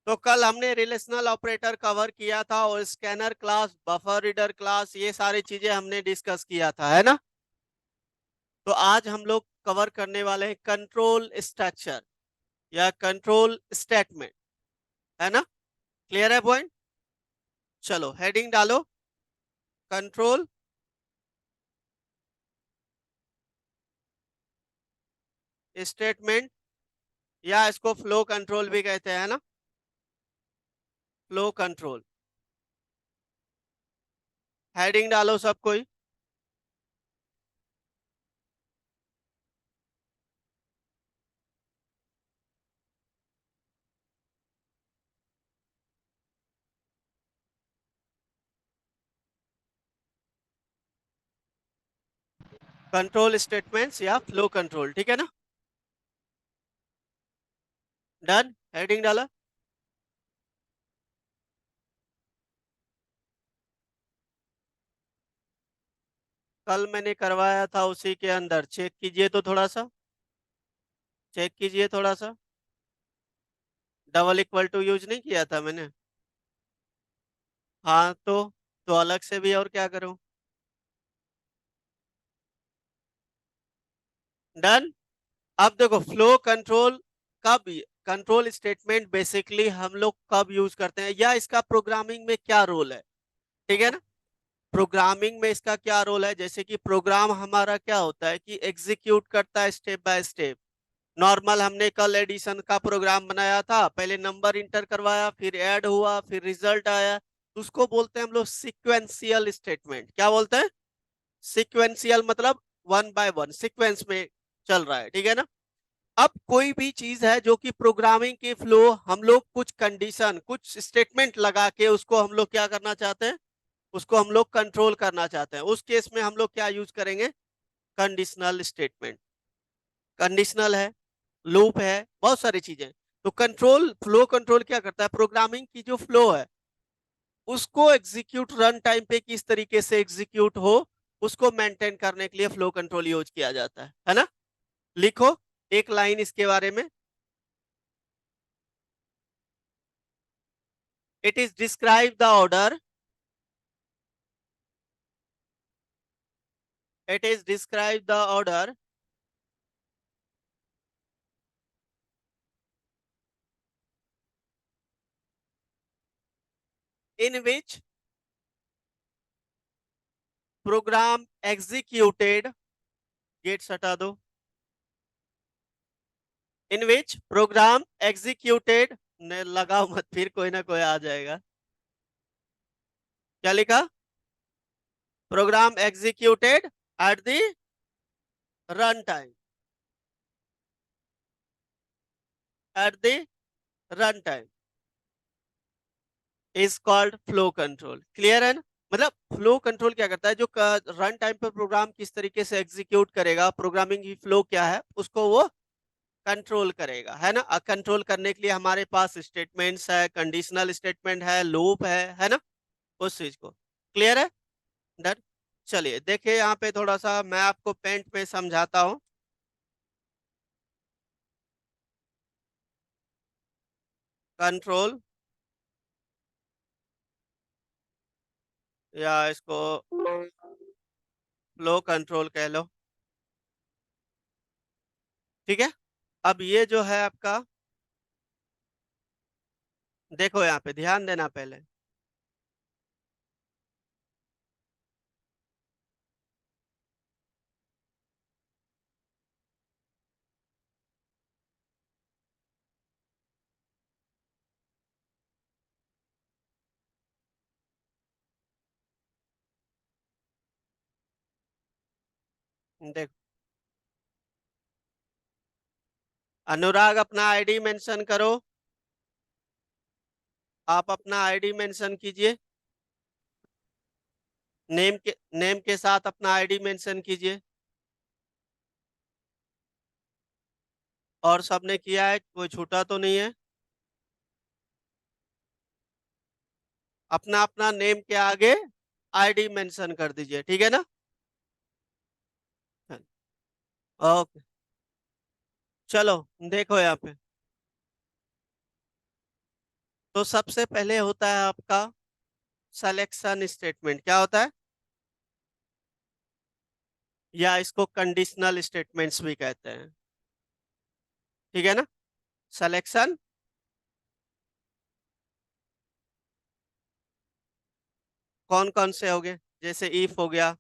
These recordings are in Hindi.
तो कल हमने रिलेशनल ऑपरेटर कवर किया था और scanner class, buffer reader class, ये सारी चीजें हमने डिस्कस किया था, है ना। तो आज हम लोग कवर करने वाले हैं कंट्रोल स्ट्रक्चर या कंट्रोल स्टेटमेंट, है ना। क्लियर है पॉइंट? चलो हेडिंग डालो, कंट्रोल स्टेटमेंट, या इसको फ्लो कंट्रोल भी कहते हैं, ना। फ्लो कंट्रोल, हेडिंग डालो सब कोई। कंट्रोल स्टेटमेंट्स या फ्लो कंट्रोल, ठीक है ना। डन, हेडिंग डाला। कल मैंने करवाया था उसी के अंदर, चेक कीजिए तो थोड़ा सा, चेक कीजिए थोड़ा सा। डबल इक्वल टू यूज नहीं किया था मैंने? हाँ तो अलग से भी और क्या करूं। डन। अब देखो फ्लो कंट्रोल कब, कंट्रोल स्टेटमेंट बेसिकली हम लोग कब यूज करते हैं, या इसका प्रोग्रामिंग में क्या रोल है, ठीक है ना। प्रोग्रामिंग में इसका क्या रोल है, जैसे कि प्रोग्राम हमारा क्या होता है कि एग्जीक्यूट करता है स्टेप बाय स्टेप। नॉर्मल हमने कल एडिशन का प्रोग्राम बनाया था, पहले नंबर इंटर करवाया, फिर ऐड हुआ, फिर रिजल्ट आया, उसको बोलते हैं हम लोग सीक्वेंशियल स्टेटमेंट। क्या बोलते हैं? सीक्वेंशियल, मतलब वन बाय वन सीक्वेंस में चल रहा है, ठीक है ना। अब कोई भी चीज है जो कि प्रोग्रामिंग के फ्लो, हम लोग कुछ कंडीशन, कुछ स्टेटमेंट लगा के उसको हम लोग क्या करना चाहते हैं, उसको हम लोग कंट्रोल करना चाहते हैं। उस केस में हम लोग क्या यूज करेंगे? Conditional statement. कंडीशनल है, लूप है, बहुत सारी चीजें। तो कंट्रोल, फ्लो कंट्रोल क्या करता है, प्रोग्रामिंग की जो फ्लो है उसको एग्जीक्यूट, रन टाइम पे किस तरीके से एग्जीक्यूट हो, उसको मेंटेन करने के लिए फ्लो कंट्रोल यूज किया जाता है ना। लिखो एक लाइन इसके बारे में। It is describe the order, it is describe the order in which program executed, gets हटा दो, इन विच प्रोग्राम एग्जीक्यूटेड, लगाओ मत, फिर कोई ना कोई आ जाएगा। क्या लिखा? Program executed at the run time, at the run time is called flow control. Clear है ना। मतलब फ्लो कंट्रोल क्या करता है, जो रन टाइम पर प्रोग्राम किस तरीके से एग्जीक्यूट करेगा, प्रोग्रामिंग की फ्लो क्या है, उसको वो कंट्रोल करेगा, है ना। कंट्रोल करने के लिए हमारे पास स्टेटमेंट्स है, कंडीशनल स्टेटमेंट है, लूप है ना, उस चीज को। क्लियर है? डन। चलिए देखिए यहाँ पे थोड़ा सा मैं आपको पेंट में समझाता हूँ। कंट्रोल, या इसको फ्लो कंट्रोल कह लो, ठीक है। अब ये जो है आपका, देखो यहाँ पे ध्यान देना पहले। देखो अनुराग अपना आईडी मेंशन करो, आप अपना आईडी मेंशन कीजिए, नेम के साथ अपना आईडी मेंशन कीजिए। और सबने किया है, कोई छूटा तो नहीं है? अपना अपना नेम के आगे आईडी मेंशन कर दीजिए, ठीक है ना। ओके, चलो देखो यहाँ पे, तो सबसे पहले होता है आपका सिलेक्शन स्टेटमेंट। क्या होता है? या इसको कंडीशनल स्टेटमेंट्स भी कहते हैं। ठीक है ना? सिलेक्शन, कौन कौन से हो गए? जैसे इफ हो गया,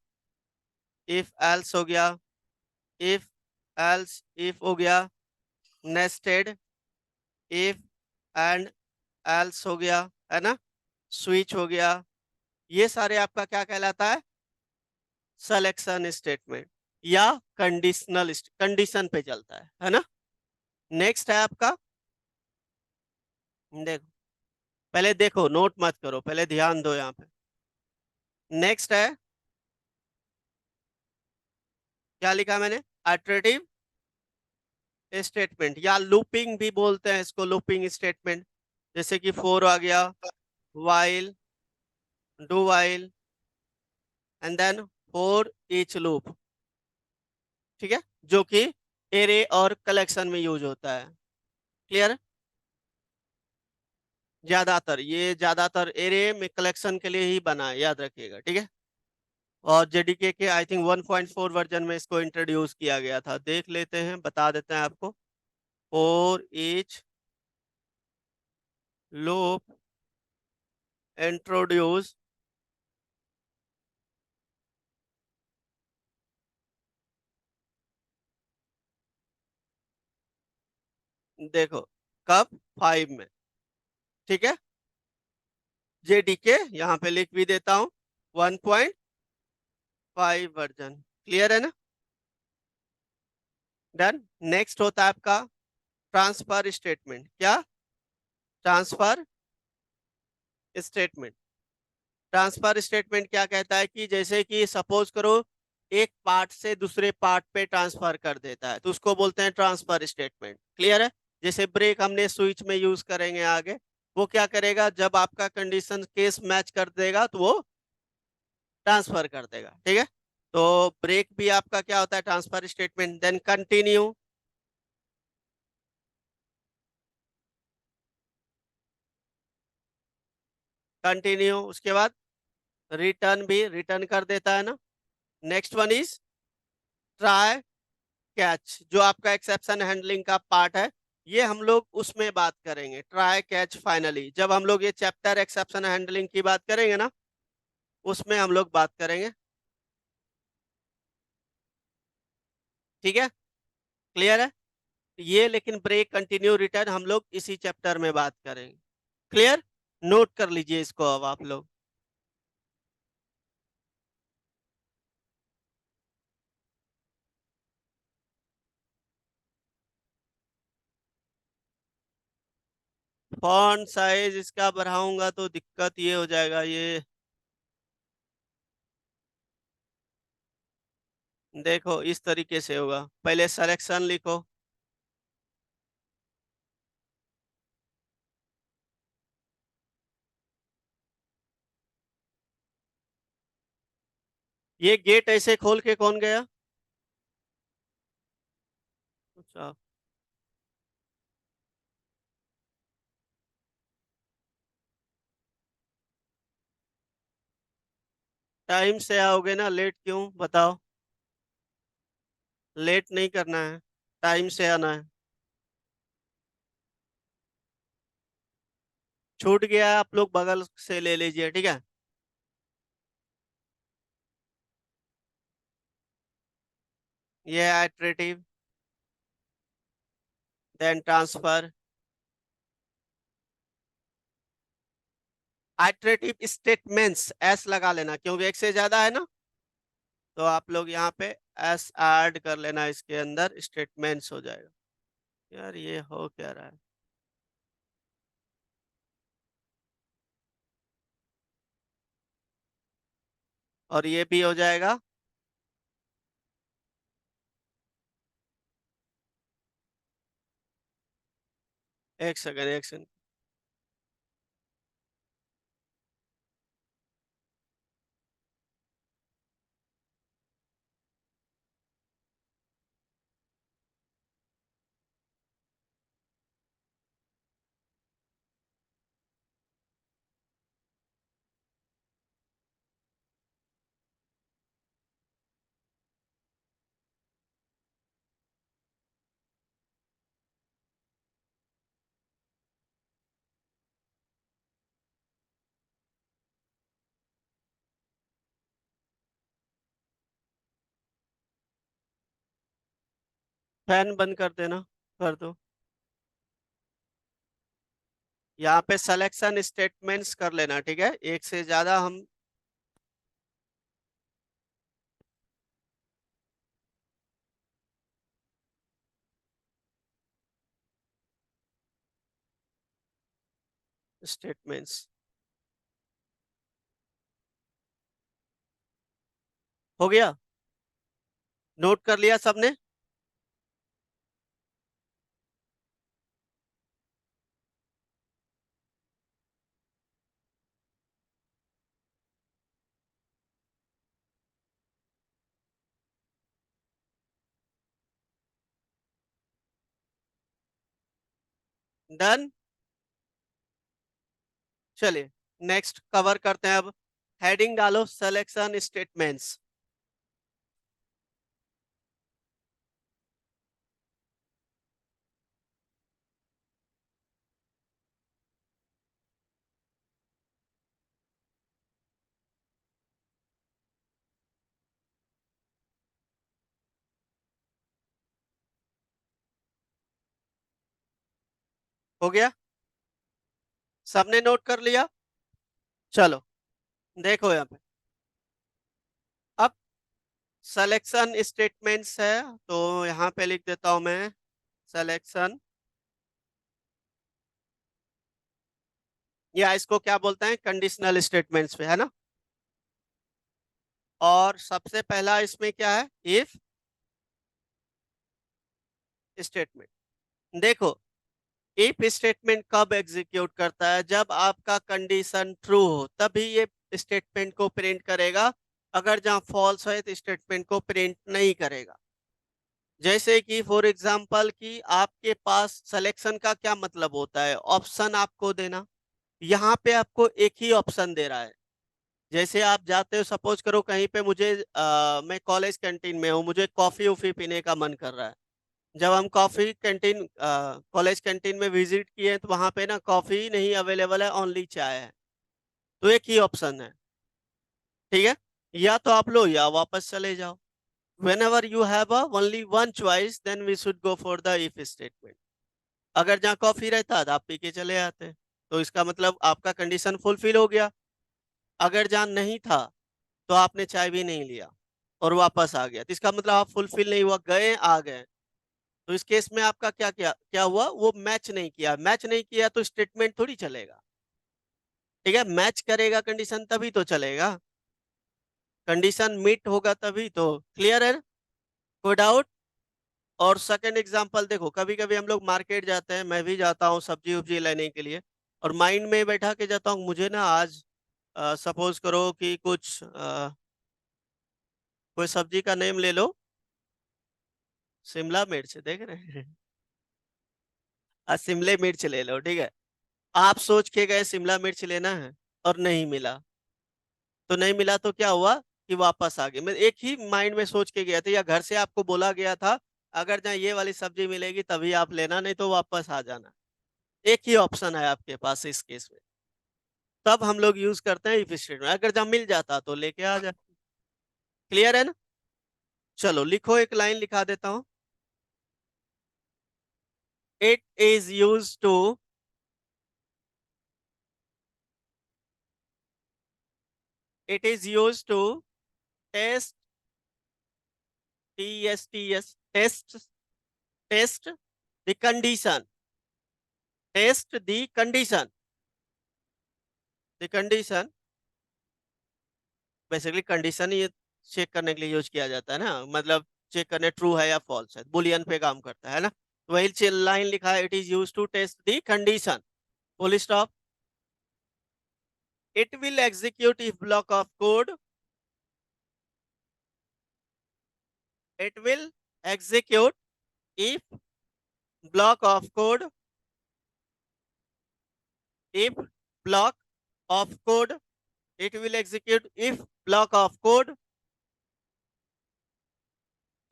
इफ एल्स हो गया, इफ एल्स इफ हो गया, नेस्टेड इफ एंड एल्स हो गया, है ना? स्विच हो गया। ये सारे आपका क्या कहलाता है? सिलेक्शन स्टेटमेंट या कंडीशनल, कंडीशन पे चलता है ना? नेक्स्ट है आपका, देखो, पहले देखो, नोट मत करो, पहले ध्यान दो यहाँ पे। नेक्स्ट है, क्या लिखा मैंने? आइटरेटिव स्टेटमेंट या लूपिंग भी बोलते हैं इसको, लूपिंग स्टेटमेंट। जैसे कि फोर आ गया, while, do while, and then for each loop. ठीक है, जो कि एरे और कलेक्शन में यूज होता है। क्लियर? ज्यादातर ये ज्यादातर एरे में कलेक्शन के लिए ही बना है, याद रखिएगा। ठीक है। और जेडीके के आई थिंक 1.4 वर्जन में इसको इंट्रोड्यूस किया गया था। देख लेते हैं, बता देते हैं आपको। फोर ईच लूप इंट्रोड्यूस, देखो, कब? 5 में। ठीक है, जेडीके यहाँ पे लिख भी देता हूँ, 1.5 वर्जन। क्लियर है ना? डन। नेक्स्ट होता है आपका ट्रांसफर स्टेटमेंट। क्या? Transfer statement. ट्रांसफर स्टेटमेंट क्या कहता है कि जैसे कि सपोज करो एक पार्ट से दूसरे पार्ट पे ट्रांसफर कर देता है, तो उसको बोलते हैं ट्रांसफर स्टेटमेंट। क्लियर है? जैसे ब्रेक हमने स्विच में यूज करेंगे आगे, वो क्या करेगा, जब आपका कंडीशन केस मैच कर देगा तो वो ट्रांसफर कर देगा। ठीक है, तो ब्रेक भी आपका क्या होता है? Transfer statement. Then continue, continue उसके बाद रिटर्न भी रिटर्न कर देता है ना। Next one is try catch, जो आपका एक्सेप्शन हैंडलिंग का पार्ट है, ये हम लोग उसमें बात करेंगे। ट्राई कैच फाइनली, जब हम लोग ये चैप्टर एक्सेप्शन हैंडलिंग की बात करेंगे ना, उसमें हम लोग बात करेंगे। ठीक है, क्लियर है? ये लेकिन ब्रेक, कंटिन्यू, रिटर्न हम लोग इसी चैप्टर में बात करेंगे। क्लियर? नोट कर लीजिए इसको अब आप लोग। फॉन्ट साइज इसका बढ़ाऊंगा तो दिक्कत ये हो जाएगा, ये देखो इस तरीके से होगा। पहले सिलेक्शन लिखो, ये गेट ऐसे खोल के कौन गया? अच्छा, टाइम से आओगे ना, लेट क्यों बताओ? लेट नहीं करना है, टाइम से आना है। छूट गया है, आप लोग बगल से ले लीजिए। ठीक है, ये है iterative, then transfer. Iterative statements S लगा लेना, क्योंकि एक से ज्यादा है ना, तो आप लोग यहाँ पे एस ऐड कर लेना, इसके अंदर स्टेटमेंट्स हो जाएगा। यार ये हो क्या रहा है? और ये भी हो जाएगा। एक सेकंड, एक सेकंड। फैन बंद कर देना, कर दो। यहाँ पे सिलेक्शन स्टेटमेंट्स कर लेना, ठीक है, एक से ज्यादा हम। स्टेटमेंट्स हो गया, नोट कर लिया सबने। डन। चलिए नेक्स्ट कवर करते हैं अब। हेडिंग डालो सिलेक्शन स्टेटमेंट्स। हो गया, सबने नोट कर लिया। चलो देखो यहाँ पे, अब सिलेक्शन स्टेटमेंट्स है, तो यहाँ पे लिख देता हूं मैं सिलेक्शन, या इसको क्या बोलते हैं, कंडीशनल स्टेटमेंट्स पे, है ना। और सबसे पहला इसमें क्या है, इफ स्टेटमेंट। देखो, इफ स्टेटमेंट कब एग्जीक्यूट करता है, जब आपका कंडीशन ट्रू हो तभी ये स्टेटमेंट को प्रिंट करेगा। अगर जहां फॉल्स है तो स्टेटमेंट को प्रिंट नहीं करेगा। जैसे कि फॉर एग्जांपल कि आपके पास सिलेक्शन का क्या मतलब होता है, ऑप्शन आपको देना। यहाँ पे आपको एक ही ऑप्शन दे रहा है। जैसे आप जाते हो, सपोज करो कहीं पे मुझे मैं कॉलेज कैंटीन में हूँ, मुझे कॉफी उफी पीने का मन कर रहा है। जब हम कॉफी कैंटीन कॉलेज कैंटीन में विजिट किए तो वहां पे ना कॉफी नहीं अवेलेबल है, ओनली चाय है। तो एक ही ऑप्शन है, ठीक है, या तो आप लो या वापस चले जाओ। whenever you have a only one choice then we should go for the if statement। अगर जहाँ कॉफी रहता तो आप पी के चले आते, तो इसका मतलब आपका कंडीशन फुलफिल हो गया। अगर जहाँ नहीं था तो आपने चाय भी नहीं लिया और वापस आ गया, तो इसका मतलब आप फुलफिल नहीं हुआ, गए आ गए। तो इस केस में आपका क्या क्या क्या हुआ, वो मैच नहीं किया, मैच नहीं किया तो स्टेटमेंट थोड़ी चलेगा। ठीक है, मैच करेगा कंडीशन तभी तो चलेगा, कंडीशन मीट होगा तभी तो। क्लियर है, कोई डाउट। और सेकंड एग्जांपल देखो, कभी कभी हम लोग मार्केट जाते हैं, मैं भी जाता हूँ सब्जी उब्जी लेने के लिए, और माइंड में बैठा के जाता हूँ, मुझे ना आज सपोज करो कि कुछ कोई सब्जी का नेम ले लो, शिमला मिर्च देख रहे हैं आज शिमले मिर्च ले लो, ठीक है। आप सोच के गए शिमला मिर्च लेना है और नहीं मिला, तो नहीं मिला तो क्या हुआ कि वापस आ गए। मैं एक ही माइंड में सोच के गया था, या घर से आपको बोला गया था अगर जहाँ ये वाली सब्जी मिलेगी तभी आप लेना, नहीं तो वापस आ जाना। एक ही ऑप्शन है आपके पास इस केस में, तब हम लोग यूज करते हैं इफ स्टेटमेंट। अगर जहाँ मिल जाता तो लेके आ जा। क्लियर है ना। चलो लिखो, एक लाइन लिखा देता हूँ। It is use to, it is use to test, T S T S, test, test the condition, test the condition, the condition. Basically condition ये चेक करने के लिए यूज किया जाता है ना, मतलब चेक करने ट्रू है या फॉल्स है, बुलियन पे काम करता है ना। तो वही लाइन लिखा है, it is use to test the condition, full stop. It will execute if block of code, it will execute if block of code, if block of code, it will execute if block of code,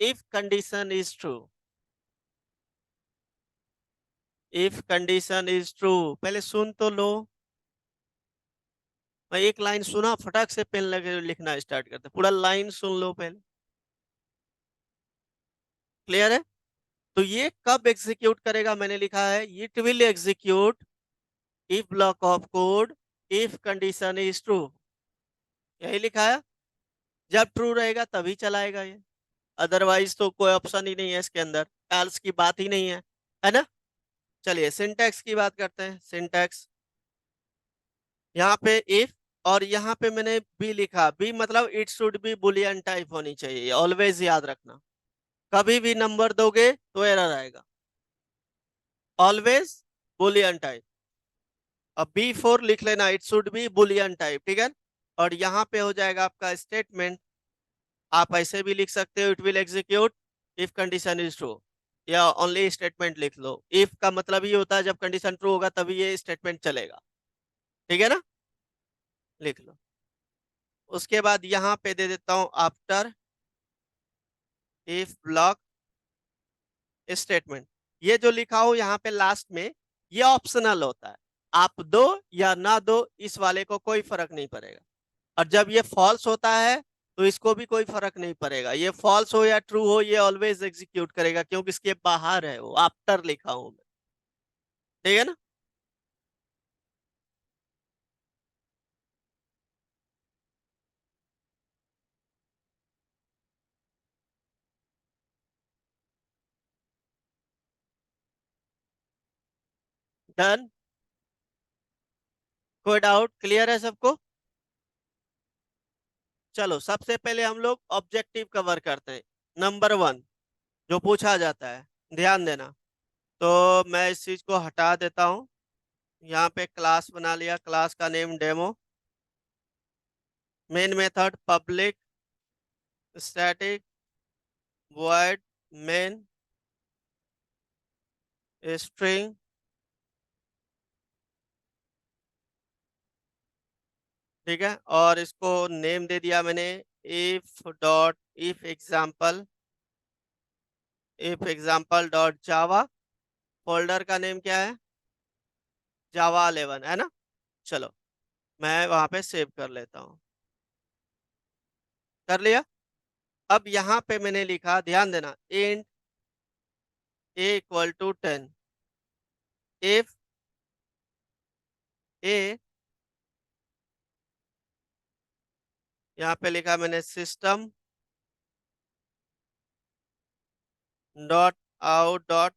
if condition is true, if condition is true। पहले सुन तो लो, मैं एक लाइन सुना फटाक से पेन लगे लिखना स्टार्ट करते, पूरा लाइन सुन लो पहले। क्लियर है। तो ये कब एग्जीक्यूट करेगा, मैंने लिखा है it will execute if block of code if condition is true, यही लिखा है। जब ट्रू रहेगा तभी चलाएगा ये, अदरवाइज तो कोई ऑप्शन ही नहीं है इसके अंदर, एल्स की बात ही नहीं है ना। चलिए सिंटैक्स की बात करते हैं। सिंटैक्स यहाँ पे इफ, और यहाँ पे मैंने बी लिखा, बी मतलब it should be Boolean type होनी चाहिए, ऑलवेज याद रखना। कभी भी नंबर दोगे तो एरर आएगा, ऑलवेज बुलियन टाइप। अब बी फोर लिख लेना, it should be Boolean type, ठीक है। और यहाँ पे हो जाएगा आपका स्टेटमेंट, आप ऐसे भी लिख सकते हो, it will execute if condition is true, या ओनली स्टेटमेंट लिख लो। इफ का मतलब ये होता है जब कंडीशन ट्रू होगा तभी ये स्टेटमेंट चलेगा, ठीक है ना, लिख लो। उसके बाद यहाँ पे दे देता हूं आफ्टर इफ ब्लॉक स्टेटमेंट। ये जो लिखा हो यहाँ पे लास्ट में, ये ऑप्शनल होता है, आप दो या ना दो इस वाले को कोई फर्क नहीं पड़ेगा। और जब ये फॉल्स होता है तो इसको भी कोई फर्क नहीं पड़ेगा, ये फॉल्स हो या ट्रू हो ये ऑलवेज एग्जीक्यूट करेगा, क्योंकि इसके बाहर है, वो आफ्टर लिखा हूं मैं, ठीक है ना। डन, कोई डाउट, क्लियर है सबको। चलो सबसे पहले हम लोग ऑब्जेक्टिव कवर करते हैं। नंबर वन जो पूछा जाता है, ध्यान देना। तो मैं इस चीज को हटा देता हूँ, यहाँ पे क्लास बना लिया, क्लास का name demo, main method public static void main string, ठीक है। और इसको नेम दे दिया मैंने if dot if example dot Java. Folder का नेम क्या है, जावा 11, है ना। चलो मैं वहां पे सेव कर लेता हूँ, कर लिया। अब यहाँ पे मैंने लिखा, ध्यान देना, int a equal to 10, if a, यहाँ पे लिखा मैंने system dot out dot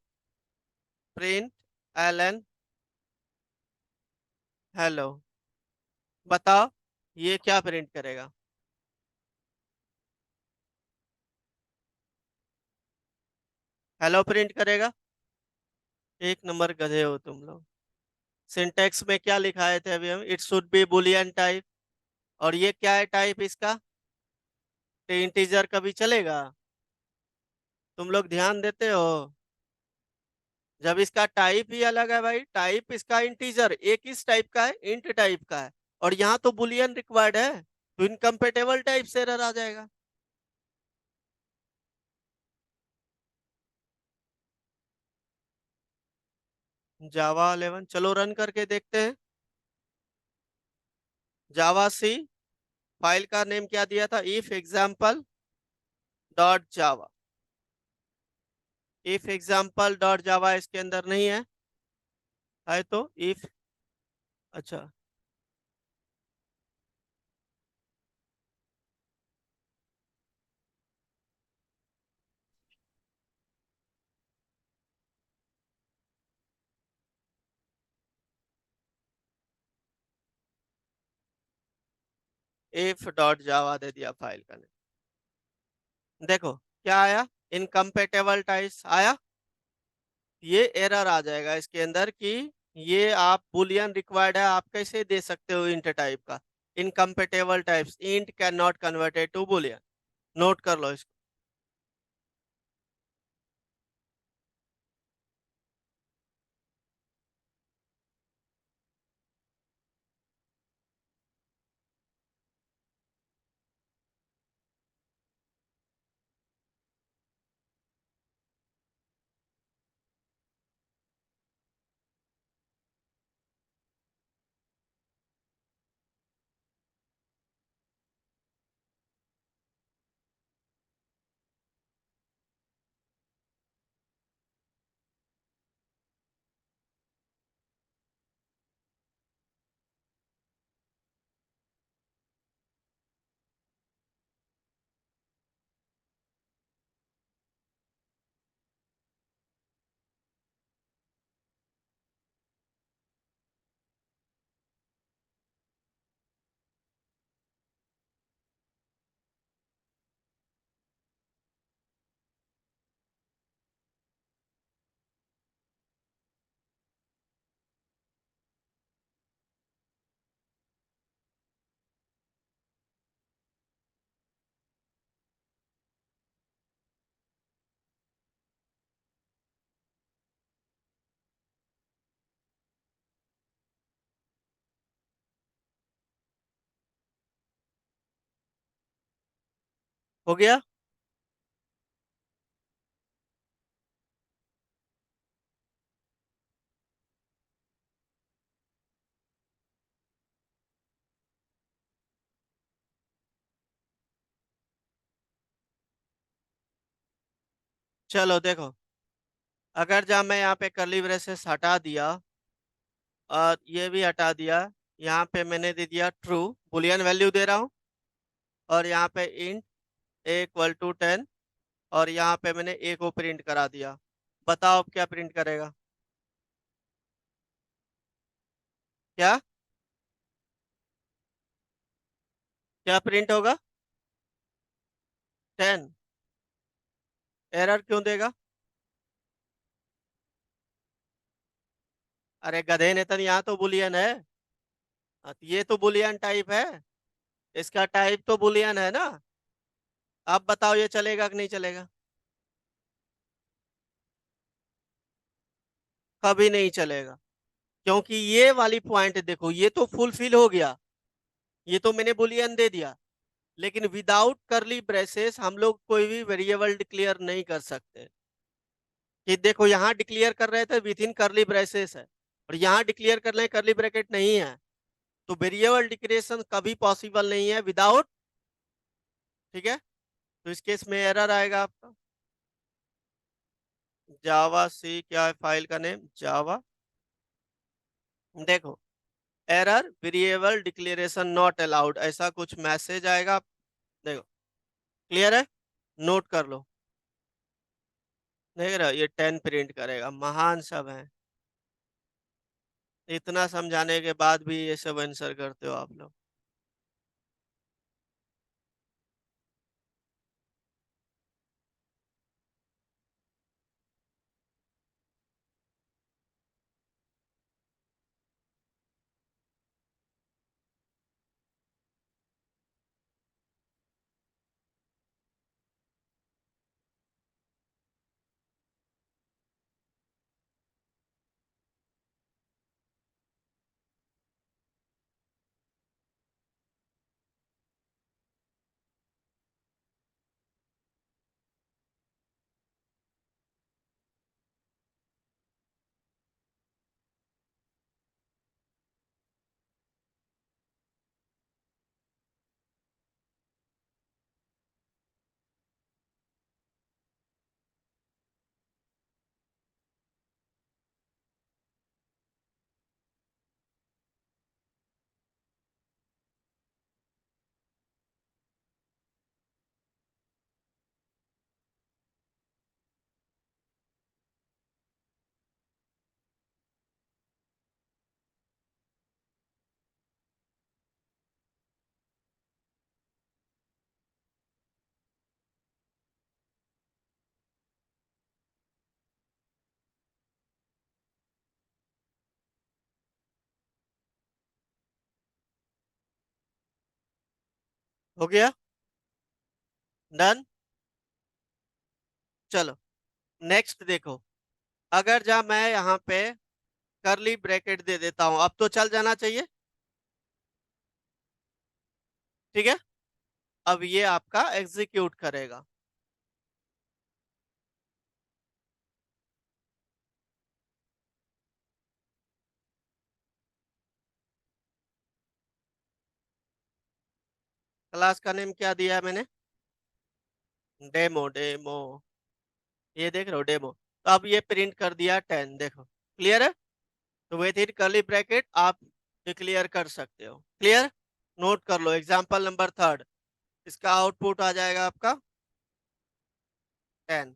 print L N hello. बताओ ये क्या प्रिंट करेगा, हेलो प्रिंट करेगा। एक नंबर गधे हो तुम लोग। सिंटेक्स में क्या लिखाए थे अभी हम, it should be Boolean type, और ये क्या है टाइप इसका, इंटीजर कभी चलेगा, तुम लोग ध्यान देते हो। जब इसका टाइप ही अलग है भाई, टाइप इसका इंटीजर एक इस टाइप का है, इंट टाइप का है, और यहाँ तो बुलियन रिक्वायर्ड है, तो इनकम्पेटेबल टाइप से एरर आ जाएगा। जावा 11, चलो रन करके देखते हैं। जावा सी, फाइल का नेम क्या दिया था, if example dot Java. If example dot जावा इसके अंदर नहीं है तो इफ, अच्छा इफ डॉट जावा दे दिया फाइल का नेम। देखो क्या आया, इनकम्पेटेबल टाइप्स आया, ये एरर आ जाएगा इसके अंदर कि ये आप बुलियन रिक्वायर्ड है, आप कैसे दे सकते हो इंट टाइप का, incompatible types, int can not converted to boolean, note कर लो इसको। हो गया। चलो देखो, अगर जब मैं यहाँ पे कर्ली ब्रेसेस हटा दिया और ये भी हटा दिया, यहाँ पे मैंने दे दिया ट्रू, बुलियन वैल्यू दे रहा हूँ, और यहाँ पे इंट ए इक्वल टू 10, और यहाँ पे मैंने ए को प्रिंट करा दिया। बताओ अब क्या प्रिंट करेगा? क्या क्या प्रिंट होगा? 10। एरर क्यों देगा? अरे गधे नेतन, यहाँ तो बुलियन है। हाँ, तो ये तो बुलियन टाइप है, इसका टाइप तो बुलियन है ना। अब बताओ ये चलेगा कि नहीं चलेगा? कभी नहीं चलेगा, क्योंकि ये वाली पॉइंट देखो, ये तो फुलफिल हो गया, ये तो मैंने बुलियन दे दिया, लेकिन विदाउट करली ब्रेसेस हम लोग कोई भी वेरिएबल डिक्लेयर नहीं कर सकते। कि देखो यहाँ डिक्लेयर कर रहे थे विद इन करली ब्रेसेस है, और यहाँ डिक्लेयर कर रहे हैं करली ब्रैकेट नहीं है, तो वेरिएबल डिक्लेरेशन कभी पॉसिबल नहीं है विदाउट। ठीक है, तो इस केस में एरर आएगा आपका। जावा सी क्या है फाइल का नेम? जावा। देखो, error variable declaration not allowed, ऐसा कुछ मैसेज आएगा। देखो, क्लियर है, नोट कर लो। देख रहे हो, ये 10 प्रिंट करेगा, महान सब है। इतना समझाने के बाद भी ये सब आंसर करते हो आप लोग। हो गया, डन। चलो नेक्स्ट देखो, अगर जब मैं यहाँ पे करली ब्रैकेट दे देता हूं, अब तो चल जाना चाहिए। ठीक है, अब ये आपका एग्जीक्यूट करेगा। क्लास का नेम क्या दिया है मैंने? Demo, demo. ये देख रहे हो, डेमो। तो अब ये प्रिंट कर दिया 10, देखो क्लियर है। तो विथ इन करली ब्रैकेट आप डिक्लेयर कर सकते हो। क्लियर, नोट कर लो एग्जाम्पल नंबर थर्ड, इसका आउटपुट आ जाएगा आपका 10।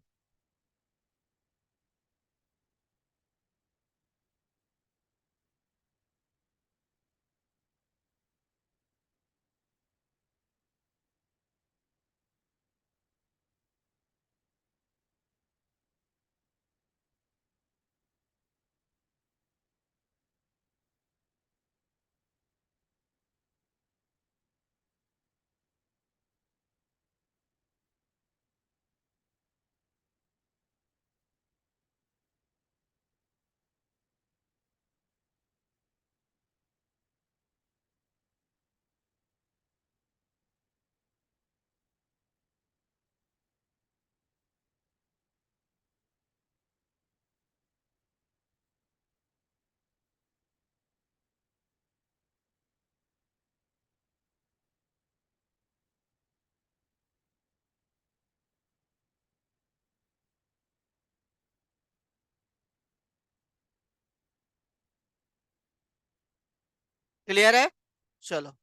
क्लियर है? चलो,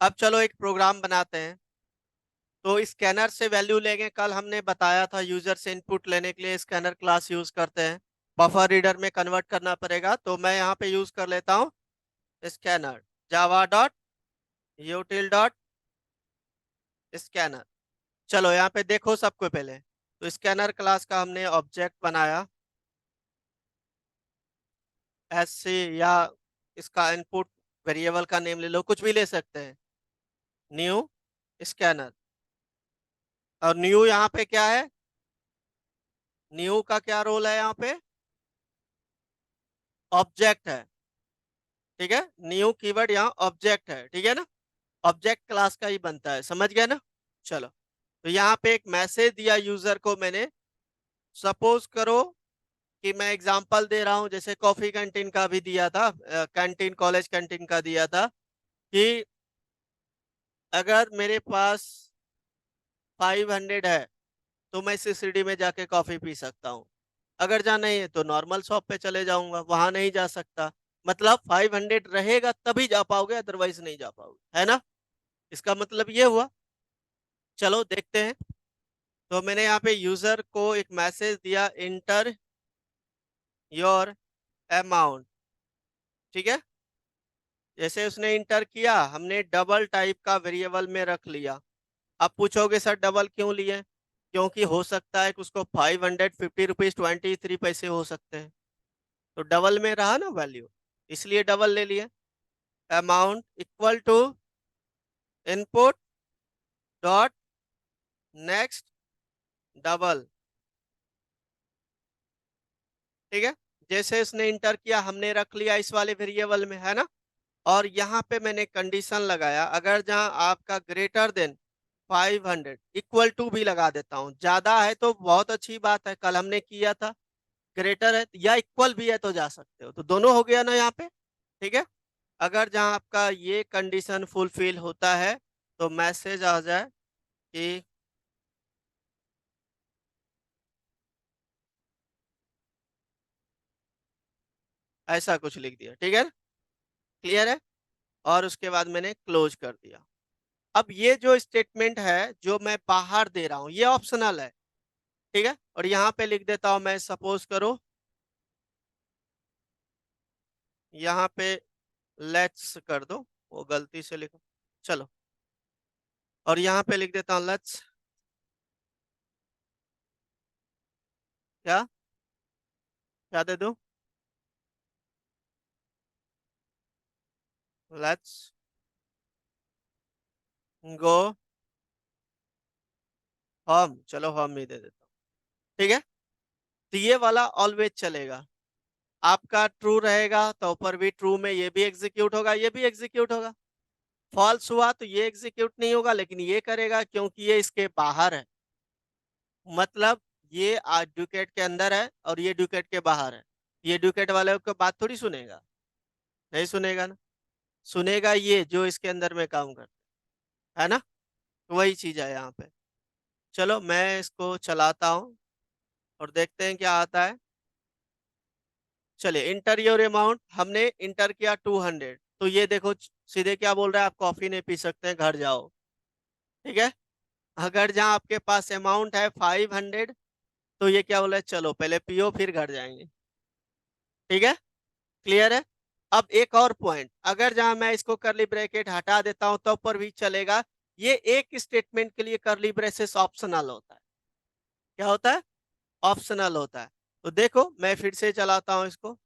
अब चलो एक प्रोग्राम बनाते हैं। तो स्कैनर से वैल्यू लेंगे, कल हमने बताया था यूजर से इनपुट लेने के लिए स्कैनर क्लास यूज करते हैं। बफर रीडर में कन्वर्ट करना पड़ेगा, तो मैं यहाँ पे यूज कर लेता हूँ scanner Java dot यूटिल dot scanner. चलो यहाँ पे देखो सबको पहले, तो स्कैनर क्लास का हमने ऑब्जेक्ट बनाया एससी, या इसका इनपुट वेरिएबल का नेम ले लो, कुछ भी ले सकते हैं, न्यू स्कैनर। और न्यू यहाँ पे क्या है, न्यू का क्या रोल है यहाँ पे, ऑब्जेक्ट है। ठीक है, न्यू कीवर्ड यहाँ ऑब्जेक्ट है, ठीक है ना, ऑब्जेक्ट क्लास का ही बनता है, समझ गया ना। चलो, तो यहाँ पे एक मैसेज दिया यूजर को मैंने। सपोज करो कि मैं एग्जांपल दे रहा हूँ, जैसे कॉफी कैंटीन का भी दिया था, कैंटीन कॉलेज कैंटीन का दिया था कि अगर मेरे पास 500 है तो मैं सीसीडी में जाके कॉफी पी सकता हूँ। अगर जाना ही है तो नॉर्मल शॉप पे चले जाऊंगा, वहां नहीं जा सकता। मतलब 500 रहेगा तभी जा पाओगे, अदरवाइज नहीं जा पाओगे, है ना। इसका मतलब ये हुआ। चलो देखते हैं। तो मैंने यहाँ पे यूजर को एक मैसेज दिया, इंटर योर अमाउंट। ठीक है, जैसे उसने इंटर किया, हमने डबल टाइप का वेरिएबल में रख लिया। आप पूछोगे सर डबल क्यों लिए, क्योंकि हो सकता है कि उसको 550 रुपीज 23 पैसे हो सकते हैं, तो डबल में रहा ना वैल्यू, इसलिए डबल ले लिए। Amount equal to input dot next double. ठीक है, जैसे इसने इंटर किया हमने रख लिया इस वाले वेरिएबल में, है ना। और यहाँ पे मैंने कंडीशन लगाया, अगर जहाँ आपका ग्रेटर देन 500, इक्वल टू भी लगा देता हूँ, ज्यादा है तो बहुत अच्छी बात है, कल हमने किया था। ग्रेटर है या इक्वल भी है तो जा सकते हो, तो दोनों हो गया ना यहाँ पे। ठीक है, अगर जहाँ आपका ये कंडीशन फुलफिल होता है तो मैसेज आ जाए कि ऐसा कुछ लिख दिया, ठीक है, क्लियर है। और उसके बाद मैंने क्लोज कर दिया। अब ये जो स्टेटमेंट है जो मैं बाहर दे रहा हूँ ये ऑप्शनल है, ठीक है। और यहाँ पे लिख देता हूँ मैं, सपोज करो यहाँ पे लेट्स कर दो, वो गलती से लिखो। चलो, और यहाँ पे लिख देता हूँ लेट्स, क्या क्या दे दो, लेट्स गो होम। चलो होम ही दे देता हूँ, ठीक है। तो ये वाला ऑलवेज चलेगा, आपका ट्रू रहेगा तो ऊपर भी ट्रू में ये भी एग्जीक्यूट होगा, ये भी एग्जीक्यूट होगा। फॉल्स हुआ तो ये एग्जीक्यूट नहीं होगा, लेकिन ये करेगा क्योंकि ये इसके बाहर है। मतलब ये डुकेट के अंदर है और ये डुकेट के बाहर है, ये डुकेट वाले को बात थोड़ी सुनेगा, नहीं सुनेगा ना। सुनेगा ये जो इसके अंदर में काम करता है ना। तो वही चीज है यहाँ पे। चलो मैं इसको चलाता हूँ और देखते हैं क्या आता है। चलिए, इंटर योर अमाउंट हमने इंटर किया 200, तो ये देखो सीधे क्या बोल रहा है, आप कॉफी नहीं पी सकते हैं, घर जाओ। ठीक है, अगर जहाँ आपके पास अमाउंट है 500, तो ये क्या बोला है, चलो पहले पियो फिर घर जाएंगे। ठीक है, क्लियर है। अब एक और पॉइंट, अगर जहां मैं इसको करली ब्रैकेट हटा देता हूं तो पर भी चलेगा। ये एक स्टेटमेंट के लिए करली ब्रेसेस ऑप्शनल होता है। क्या होता है, ऑप्शनल होता है। तो देखो मैं फिर से चलाता हूं इसको,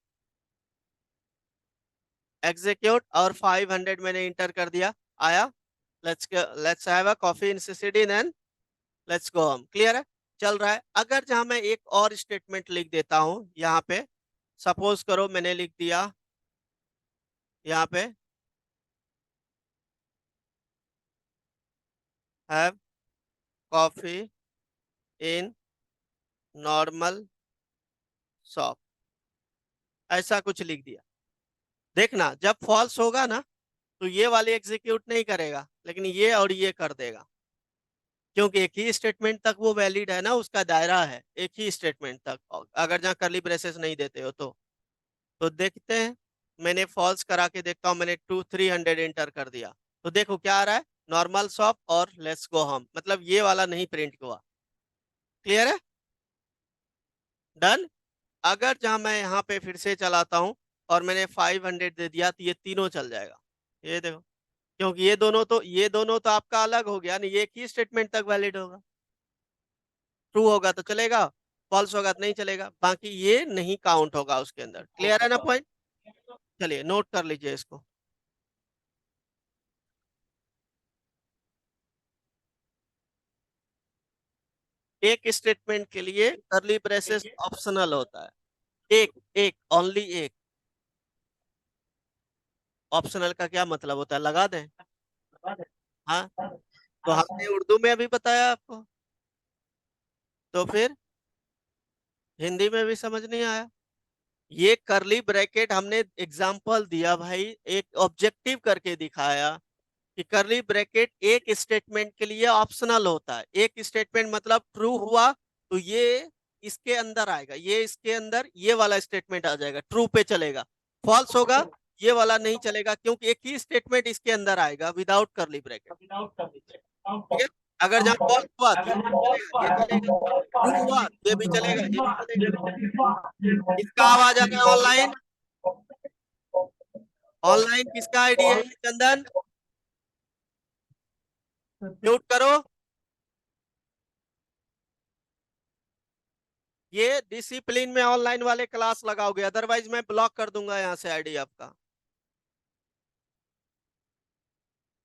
एग्जीक्यूट, और 500 मैंने इंटर कर दिया, आया। Let's have a coffee in CCD and let's go home. Clear है, चल रहा है। अगर जहां मैं एक और स्टेटमेंट लिख देता हूं यहाँ पे, सपोज करो मैंने लिख दिया यहाँ पे, have coffee in normal shop, ऐसा कुछ लिख दिया। देखना जब फॉल्स होगा ना तो ये वाले एग्जीक्यूट नहीं करेगा, लेकिन ये और ये कर देगा, क्योंकि एक ही स्टेटमेंट तक वो वैलिड है ना, उसका दायरा है एक ही स्टेटमेंट तक, अगर जहाँ करली ब्रेसेस नहीं देते हो तो देखते हैं। मैंने फॉल्स करा के देखता हूँ, मैंने 300 एंटर कर दिया, तो देखो क्या आ रहा है, नॉर्मल शॉप और लेट्स गो होम, मतलब ये वाला नहीं प्रिंट हुआ। क्लियर है? डन। अगर जहां मैं यहाँ पे फिर से चलाता हूँ और मैंने 500 दे दिया, तो ये तीनों चल जाएगा। ये देखो, क्योंकि ये दोनों तो आपका अलग हो गया, नहीं ये एक ही स्टेटमेंट तक वैलिड होगा। ट्रू होगा तो चलेगा, फॉल्स होगा तो नहीं चलेगा, बाकी ये नहीं काउंट होगा उसके अंदर। क्लियर है ना पॉइंट? चलिए नोट कर लीजिए इसको। एक स्टेटमेंट के लिए करली ब्रेसेस ऑप्शनल होता है। एक, एक ओनली एक। ऑप्शनल का क्या मतलब होता है, लगा दें? हाँ, तो हमने उर्दू में अभी बताया आपको, तो फिर हिंदी में भी समझ नहीं आया? ये करली ब्रैकेट हमने एग्जाम्पल दिया भाई, एक ऑब्जेक्टिव करके दिखाया कि करली ब्रैकेट एक स्टेटमेंट के लिए ऑप्शनल होता है। एक स्टेटमेंट मतलब ट्रू हुआ तो ये इसके अंदर आएगा, ये इसके अंदर ये वाला स्टेटमेंट आ जाएगा, ट्रू पे चलेगा। फॉल्स होगा, ये वाला नहीं चलेगा, क्योंकि एक ही स्टेटमेंट इसके अंदर आएगा विदाउट करली ब्रैकेट। ठीक है? अगर जहाँ फॉल्स हुआ तो ये भी चलेगा, ये चलेगा। ट्रू हुआ तो ये भी चलेगा, ये भी चलेगा। किसका आवाज आ रहा है ऑनलाइन? ऑनलाइन किसका आईडी है चंदन? म्यूट करो। ये डिसिप्लिन में ऑनलाइन वाले क्लास लगाओगे, अदरवाइज मैं ब्लॉक कर दूंगा यहाँ से आईडी आपका।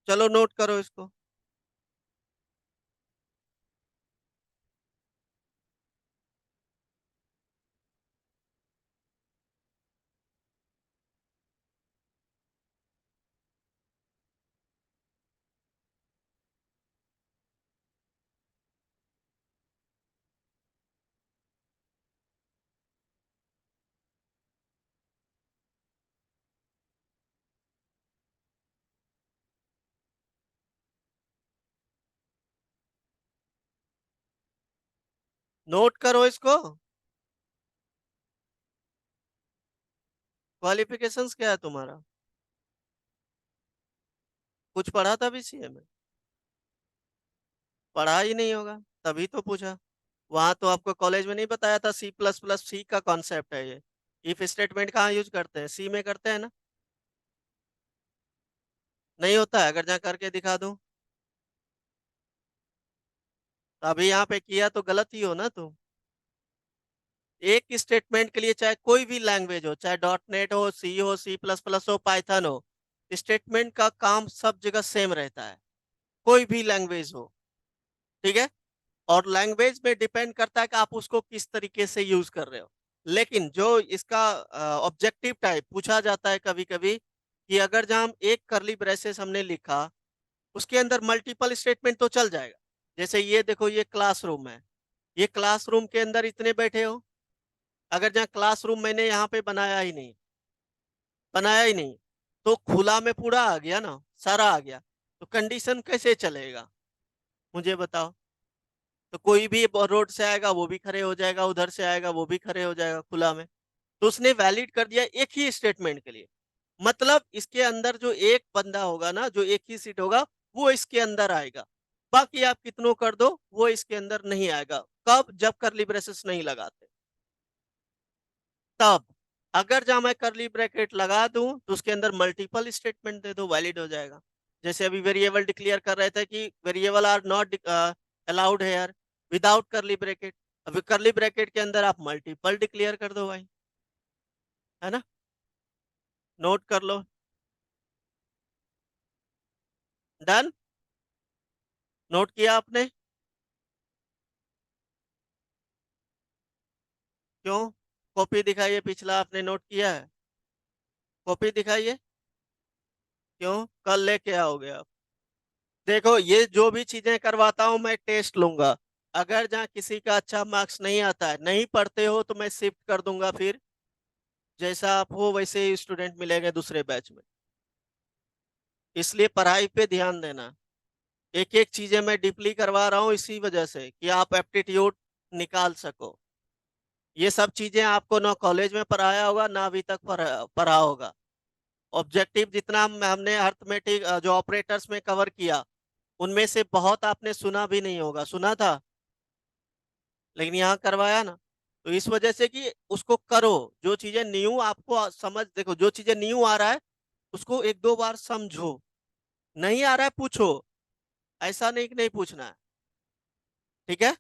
चलो नोट करो इसको। नोट करो इसको। क्वालिफिकेशंस क्या है तुम्हारा? कुछ पढ़ा था बीसीए में? पढ़ा ही नहीं होगा, तभी तो पूछा। वहां तो आपको कॉलेज में नहीं बताया था C++, सी का कॉन्सेप्ट है ये। इफ स्टेटमेंट कहाँ यूज करते हैं, सी में करते हैं ना? नहीं होता है? अगर जहाँ करके दिखा दूं, तो अभी यहाँ पे किया तो गलत ही हो ना तुम। एक स्टेटमेंट के लिए चाहे कोई भी लैंग्वेज हो, चाहे .NET हो, सी हो, C++ हो, पाइथन हो, स्टेटमेंट का काम सब जगह सेम रहता है, कोई भी लैंग्वेज हो। ठीक है? और लैंग्वेज में डिपेंड करता है कि आप उसको किस तरीके से यूज कर रहे हो। लेकिन जो इसका ऑब्जेक्टिव टाइप पूछा जाता है कभी कभी, कि अगर जहाँ हम एक करली ब्रेसेस हमने लिखा, उसके अंदर मल्टीपल स्टेटमेंट तो चल जाएगा। जैसे ये देखो, ये क्लासरूम है, ये क्लासरूम के अंदर इतने बैठे हो, अगर जहाँ क्लासरूम मैंने यहाँ पे बनाया ही नहीं, तो खुला में पूरा आ गया ना, सारा आ गया, तो कंडीशन कैसे चलेगा, मुझे बताओ? तो कोई भी रोड से आएगा वो भी खड़े हो जाएगा, उधर से आएगा वो भी खड़े हो जाएगा खुला में। तो उसने वैलिड कर दिया एक ही स्टेटमेंट के लिए, मतलब इसके अंदर जो एक बंदा होगा ना, जो एक ही सीट होगा, वो इसके अंदर आएगा। बाकी आप कितनों कर दो, वो इसके अंदर नहीं आएगा। कब? जब करली ब्रेसेस नहीं लगाते, तब। अगर जहां मैं करली ब्रैकेट लगा दूं तो उसके अंदर मल्टीपल स्टेटमेंट दे दो, वैलिड हो जाएगा। जैसे अभी वेरिएबल डिक्लेयर कर रहे थे कि variable are not allowed here without curly bracket. अभी करली ब्रैकेट के अंदर आप मल्टीपल डिक्लेयर कर दो भाई, है ना? नोट कर लो। डन। नोट किया आपने? क्यों? कॉपी दिखाइए, पिछला आपने नोट किया है? कॉपी दिखाइए। क्यों? कल लेके आओगे आप? देखो, ये जो भी चीजें करवाता हूँ मैं टेस्ट लूंगा। अगर जहाँ किसी का अच्छा मार्क्स नहीं आता है, नहीं पढ़ते हो, तो मैं शिफ्ट कर दूंगा, फिर जैसा आप हो वैसे ही स्टूडेंट मिलेंगे दूसरे बैच में। इसलिए पढ़ाई पे ध्यान देना। एक एक चीजें मैं डीपली करवा रहा हूँ इसी वजह से कि आप एप्टीट्यूड निकाल सको। ये सब चीजें आपको ना कॉलेज में पढ़ाया होगा, ना अभी तक पढ़ा होगा। ऑब्जेक्टिव जितना हमने अर्थमेटिक जो ऑपरेटर्स में कवर किया, उनमें से बहुत आपने सुना भी नहीं होगा, सुना था लेकिन यहाँ करवाया ना। तो इस वजह से कि उसको करो, जो चीजें न्यू आपको समझ, देखो जो चीजें न्यू आ रहा है उसको एक दो बार समझो, नहीं आ रहा है पूछो, ऐसा नहीं कि नहीं पूछना है, ठीक है,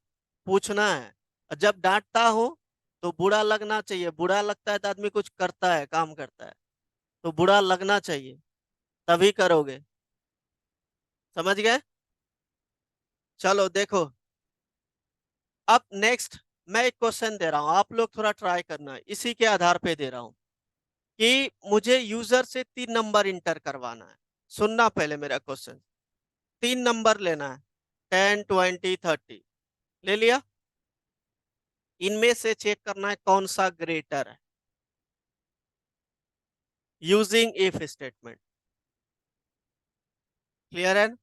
पूछना है। और जब डांटता हो तो बुरा लगना चाहिए, बुरा लगता है तो आदमी कुछ करता है, काम करता है, तो बुरा लगना चाहिए, तभी करोगे। समझ गए? चलो देखो, अब नेक्स्ट मैं एक क्वेश्चन दे रहा हूं, आप लोग थोड़ा ट्राई करना है, इसी के आधार पे दे रहा हूं कि मुझे यूजर से 3 नंबर इंटर करवाना है। सुनना पहले मेरा क्वेश्चन। 3 नंबर लेना है, 10, 20, 30। ले लिया? इनमें से चेक करना है कौन सा ग्रेटर है, यूजिंग इफ स्टेटमेंट। क्लियर है ना?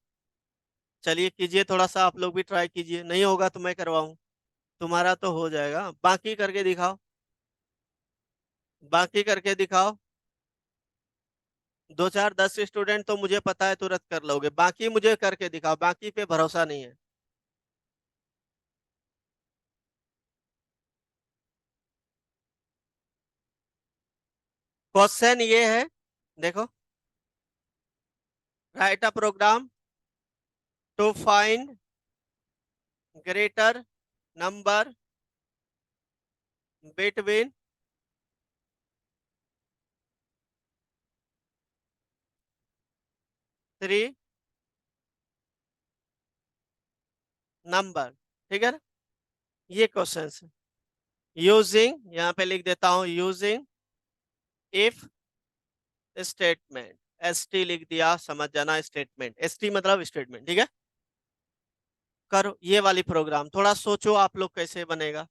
चलिए कीजिए, थोड़ा सा आप लोग भी ट्राई कीजिए, नहीं होगा तो मैं करवाऊं, तुम्हारा तो हो जाएगा, बाकी करके दिखाओ, बाकी करके दिखाओ। 2, 4, 10 स्टूडेंट तो मुझे पता है तुरंत कर लोगे, बाकी मुझे करके दिखाओ, बाकी पे भरोसा नहीं है। क्वेश्चन ये है, देखो, write a program to find greater number between three number, ठीक है ना? ये क्वेश्चन है। यूजिंग, यहाँ पे लिख देता हूं, using if statement, S T लिख दिया, समझ जाना, स्टेटमेंट, एस टी मतलब स्टेटमेंट, ठीक है। करो ये वाली प्रोग्राम, थोड़ा सोचो आप लोग कैसे बनेगा।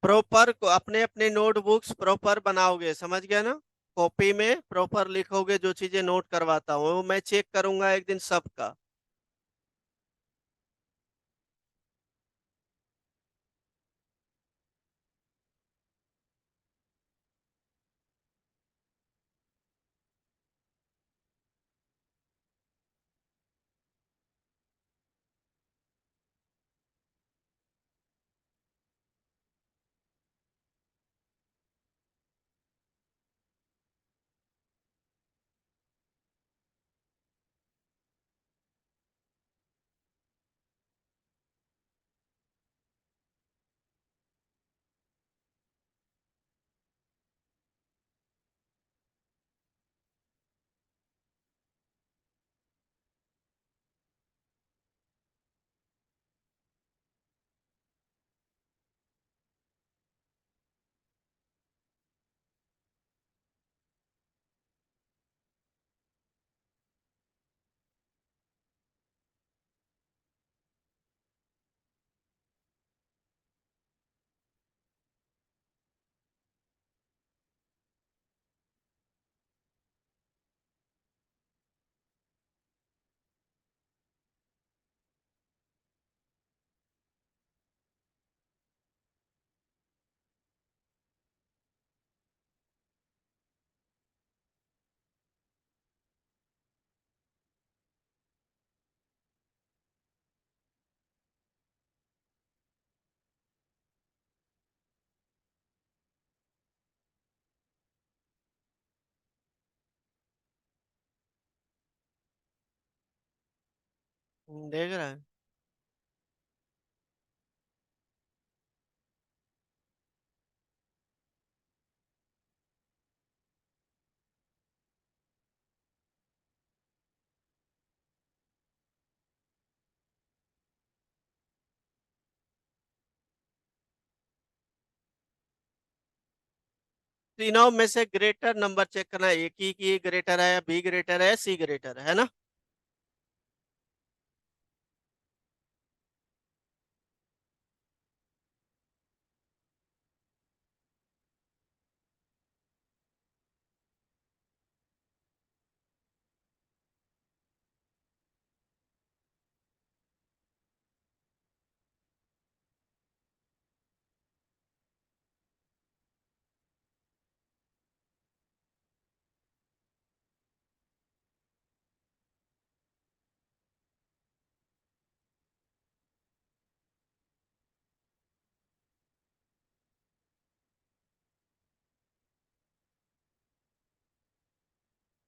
प्रॉपर को अपने अपने नोटबुक्स प्रॉपर बनाओगे, समझ गया ना? कॉपी में प्रॉपर लिखोगे, जो चीजें नोट करवाता हूँ वो मैं चेक करूंगा एक दिन सबका। देख रहा है? तीनों में से ग्रेटर नंबर चेक करना है, ए की ग्रेटर है, बी ग्रेटर है, सी ग्रेटर है ना।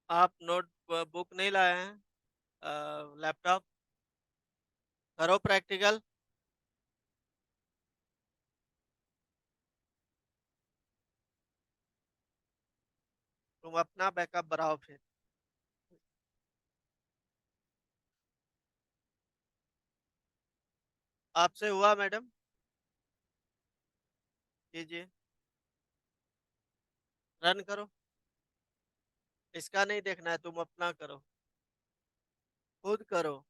आप नोट बुक नहीं लाए हैं, लैपटॉप, करो प्रैक्टिकल। तुम अपना बैकअप बढ़ाओ फिर। आपसे हुआ मैडम? कीजिए, रन करो। इसका नहीं देखना है, तुम अपना करो, खुद करो।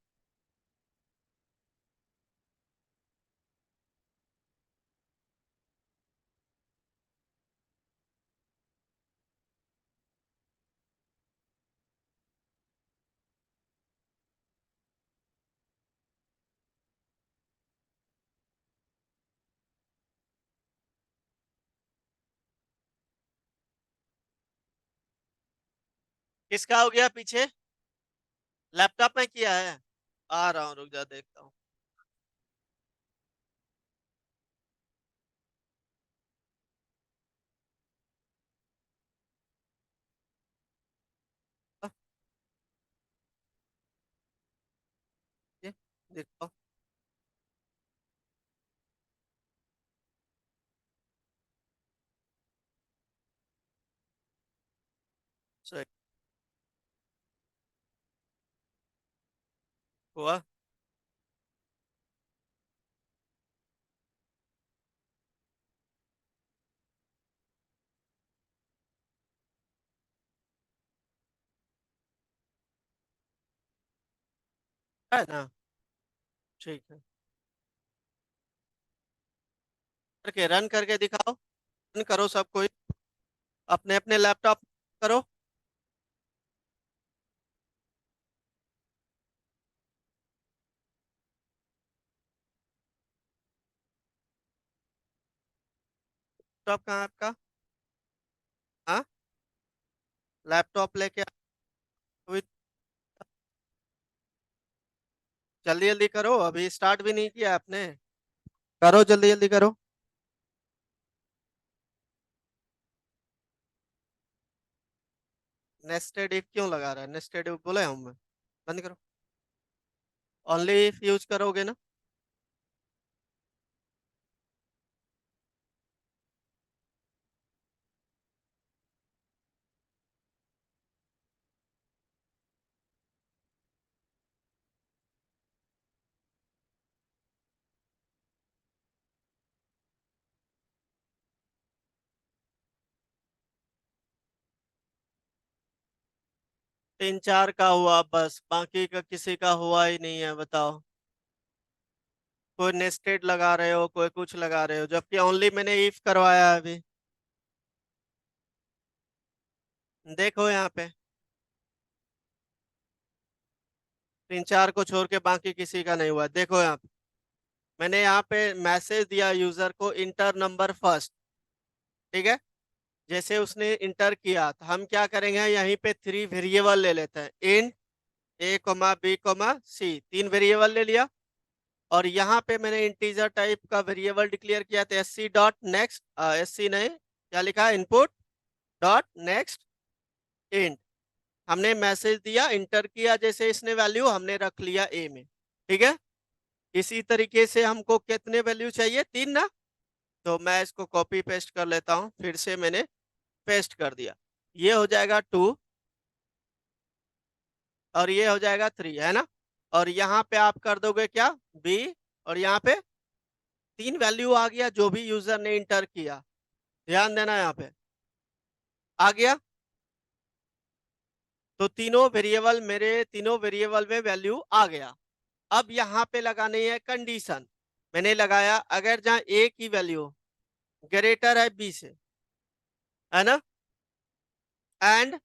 किसका हो गया पीछे? लैपटॉप में किया है? आ रहा हूँ, रुक जा देखता हूँ। ये देखो। सही हुआ। है ना? ठीक है, करके रन करके दिखाओ। रन करो सब कोई, अपने अपने लैपटॉप करो। लैपटॉप कहाँ है आपका? हाँ, लैपटॉप लेके अभी जल्दी जल्दी करो, अभी स्टार्ट भी नहीं किया आपने। करो जल्दी जल्दी करो। नेस्टेड इफ क्यों लगा रहा है? नेस्टेड इफ बोले हम? बंद करो। ओनली इफ यूज करोगे ना? 3 4 का हुआ बस, बाकी का किसी का हुआ ही नहीं है, बताओ। कोई नेस्टेड लगा रहे हो, कोई कुछ लगा रहे हो, जबकि ओनली मैंने इफ करवाया है अभी। देखो यहाँ पे, 3 4 को छोड़ के बाकी किसी का नहीं हुआ, देखो यहाँ पे। मैंने यहाँ पे मैसेज दिया यूजर को, इंटर नंबर फर्स्ट। ठीक है, जैसे उसने इंटर किया तो हम क्या करेंगे, यहीं पे 3 वेरिएबल ले लेते हैं। Int A comma B comma C, 3 variable ले लिया। और यहाँ पे मैंने इंटीजर टाइप का वेरिएबल डिक्लेयर किया था, S C dot next, S C नहीं, क्या लिखा है, इनपुट डॉट नेक्स्ट इंट। हमने मैसेज दिया, इंटर किया, जैसे इसने वैल्यू हमने रख लिया ए में। ठीक है, इसी तरीके से हमको कितने वैल्यू चाहिए, 3 ना। तो मैं इसको कॉपी पेस्ट कर लेता हूँ, फिर से मैंने पेस्ट कर दिया। ये हो जाएगा 2, और ये हो जाएगा 3, है ना। और यहाँ पे आप कर दोगे क्या, बी, और यहाँ पे 3 वैल्यू आ गया जो भी यूजर ने इंटर किया। ध्यान देना यहाँ पे। आ गया। तो तीनों वेरिएबल, मेरे तीनों वेरिएबल में वैल्यू आ गया। अब यहाँ पे लगानी है कंडीशन। मैंने लगाया, अगर जहाँ ए की वैल्यू ग्रेटर है बी से, है ना, एंड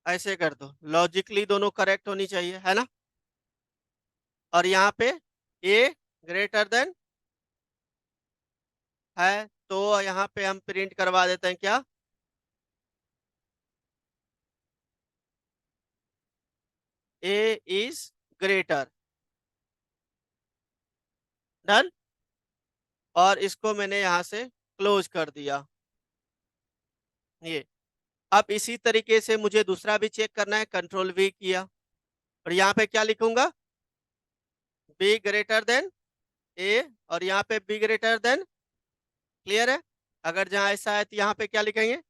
ऐसे कर दो, लॉजिकली दोनों करेक्ट होनी चाहिए, है ना। और यहाँ पे ए ग्रेटर देन है, तो यहाँ पे हम प्रिंट करवा देते हैं क्या, ए इज ग्रेटर। डन। और इसको मैंने यहाँ से क्लोज कर दिया। ये, अब इसी तरीके से मुझे दूसरा भी चेक करना है, कंट्रोल वी किया, और यहाँ पे क्या लिखूंगा, बी ग्रेटर देन ए, और यहाँ पे बी ग्रेटर देन, क्लियर है। अगर जहाँ ऐसा है तो यहाँ पे क्या लिखेंगे,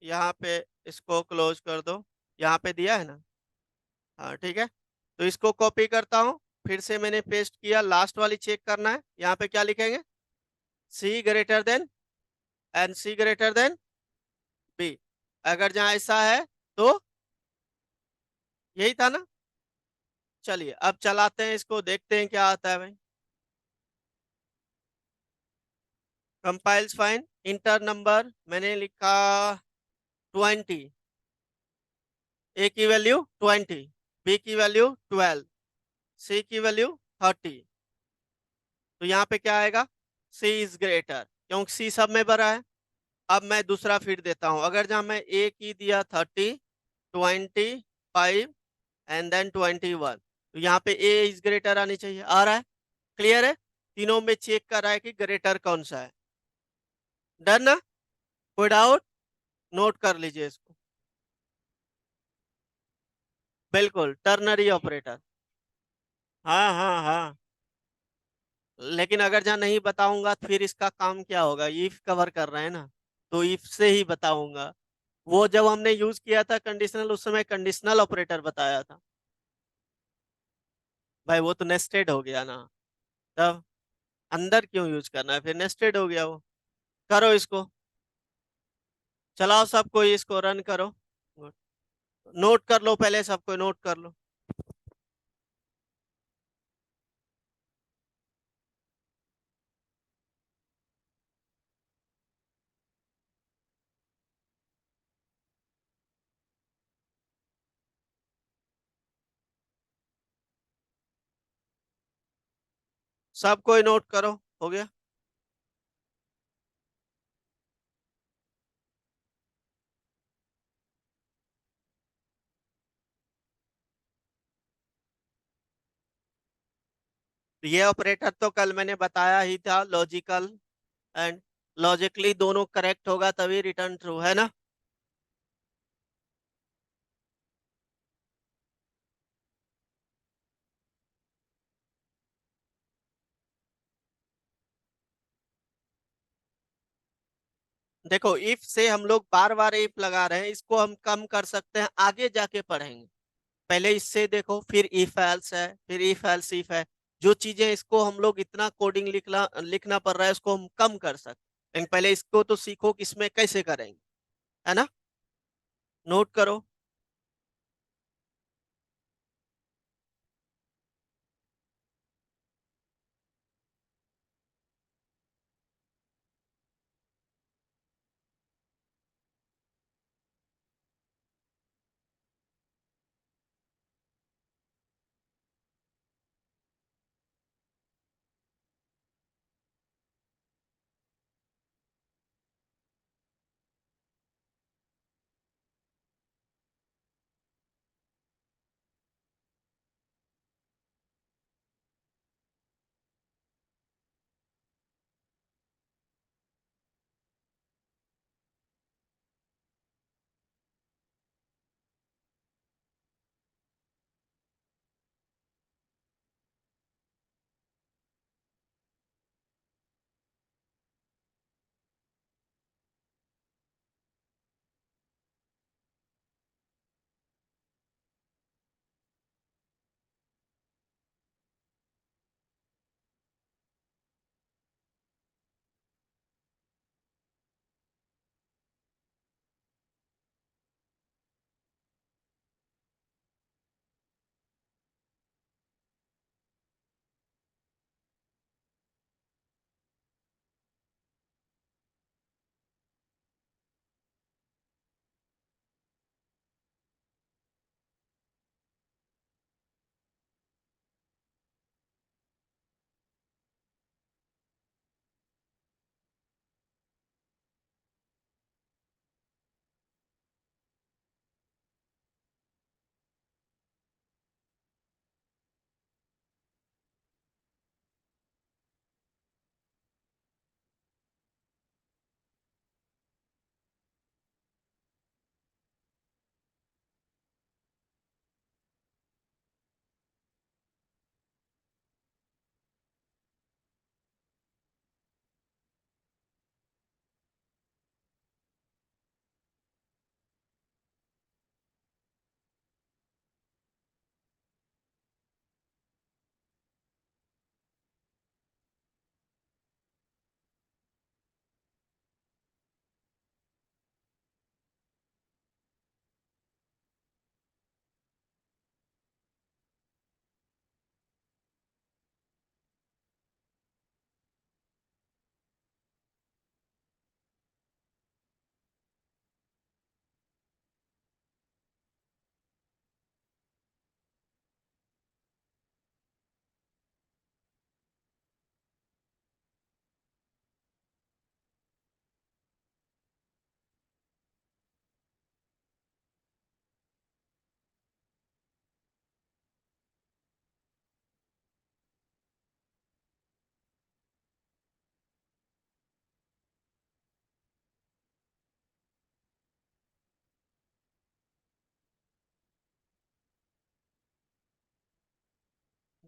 यहाँ पे इसको क्लोज कर दो, यहाँ पे दिया है ना। हाँ ठीक है, तो इसको कॉपी करता हूँ, फिर से मैंने पेस्ट किया, लास्ट वाली चेक करना है, यहाँ पे क्या लिखेंगे, C greater than and C greater than B. अगर जहाँ ऐसा है तो यही था ना। चलिए अब चलाते हैं इसको, देखते हैं क्या आता है भाई। कंपाइल्स फाइन, इंटर नंबर मैंने लिखा 20, ए की वैल्यू 20, बी की वैल्यू 12, सी की वैल्यू 30। तो यहाँ पे क्या आएगा, सी इज ग्रेटर, क्योंकि सी सब में बड़ा है। अब मैं दूसरा फिर देता हूँ, अगर जहाँ मैं ए की दिया 30, 25 एंड देन 21, तो यहाँ पे ए इज ग्रेटर आनी चाहिए, आ रहा है, क्लियर है। तीनों में चेक कर रहा है कि ग्रेटर कौन सा है। डन ना, कोई डाउट, नोट कर लीजिए इसको। बिल्कुल टर्नरी ऑपरेटर। हाँ हाँ हाँ, लेकिन अगर जहाँ नहीं बताऊंगा तो फिर इसका काम क्या होगा, इफ कवर कर रहे हैं ना, तो इफ से ही बताऊंगा। वो जब हमने यूज किया था कंडीशनल, उस समय कंडीशनल ऑपरेटर बताया था भाई, वो तो नेस्टेड हो गया ना। तब अंदर क्यों यूज करना है, फिर नेस्टेड हो गया वो। करो इसको, चलाओ सबको, इसको रन करो। नोट कर लो, पहले सबको नोट कर लो। सबको नोट करो, हो गया। ये ऑपरेटर तो कल मैंने बताया ही था, लॉजिकल एंड लॉजिकली दोनों करेक्ट होगा तभी रिटर्न ट्रू, है ना। देखो, इफ से हम लोग बार बार इफ लगा रहे हैं, इसको हम कम कर सकते हैं, आगे जाके पढ़ेंगे। पहले इससे देखो, फिर इफ एल्स है, फिर इफ एल्स इफ है। जो चीजें इसको हम लोग इतना कोडिंग लिखना लिखना पड़ रहा है, उसको हम कम कर सकते हैं, लेकिन पहले इसको तो सीखो कि इसमें कैसे करेंगे, है ना। नोट करो।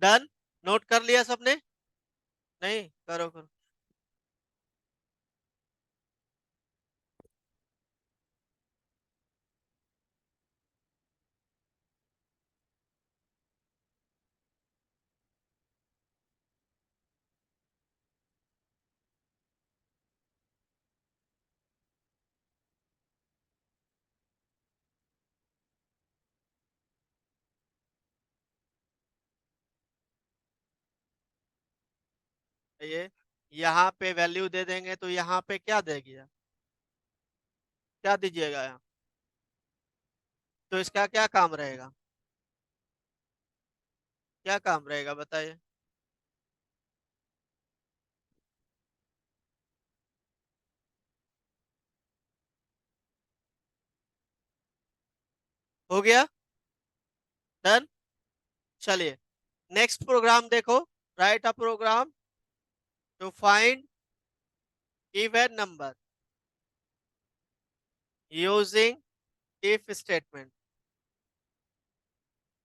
डन। नोट कर लिया सबने? नहीं, करो करो। ये यहाँ पे वैल्यू दे देंगे तो यहाँ पे क्या देगी? क्या दीजिएगा यहाँ? तो इसका क्या काम रहेगा? क्या काम रहेगा बताइए? हो गया? डन। चलिए, नेक्स्ट प्रोग्राम देखो। Write a program to find even number using if statement.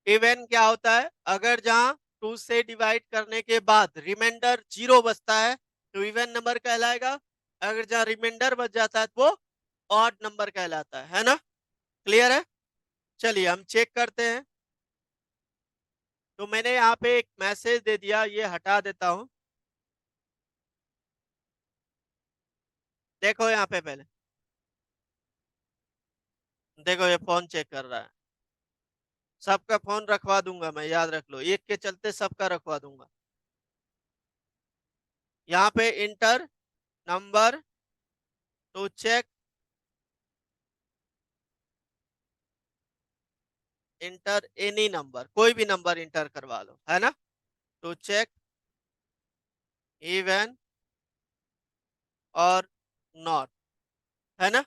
Even क्या होता है? अगर जहां टू से डिवाइड करने के बाद रिमाइंडर जीरो बचता है तो इवन नंबर कहलाएगा। अगर जहां रिमाइंडर बच जाता है तो वो ऑड नंबर कहलाता है ना? क्लियर है? चलिए हम चेक करते हैं। तो मैंने यहाँ पे एक मैसेज दे दिया, ये हटा देता हूं। देखो यहाँ पे पहले, देखो ये फोन चेक कर रहा है। सबका फोन रखवा दूंगा मैं, याद रख लो, एक के चलते सबका रखवा दूंगा। यहाँ पे enter number to check, enter any number, कोई भी नंबर इंटर करवा लो, है ना? टू चेक इवन और नॉट, है ना?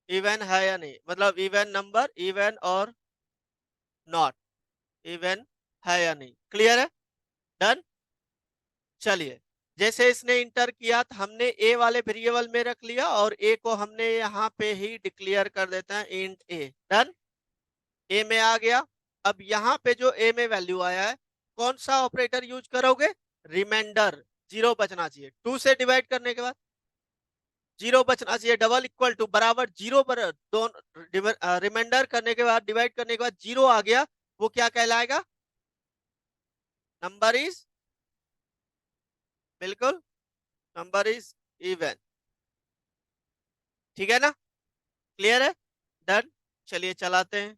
इवन है या नहीं, मतलब इवन नंबर, इवन और नॉट, इवन है या नहीं। क्लियर है? डन। चलिए, जैसे इसने इंटर किया तो हमने ए वाले वेरिएबल में रख लिया और ए को हमने यहाँ पे ही डिक्लेयर कर देते हैं इंट ए। डन। ए में आ गया। अब यहाँ पे जो ए में वैल्यू आया है, कौन सा ऑपरेटर यूज करोगे? रिमाइंडर। जीरो बचना चाहिए टू से डिवाइड करने के बाद, जीरो बचना चाहिए। डबल इक्वल टू बराबर जीरो पर दोनों रिमाइंडर करने के बाद, डिवाइड करने के बाद जीरो आ गया, वो क्या कहलाएगा? नंबर इज, बिल्कुल, नंबर इज इवन। ठीक है ना? क्लियर है? डन। चलिए चलाते हैं।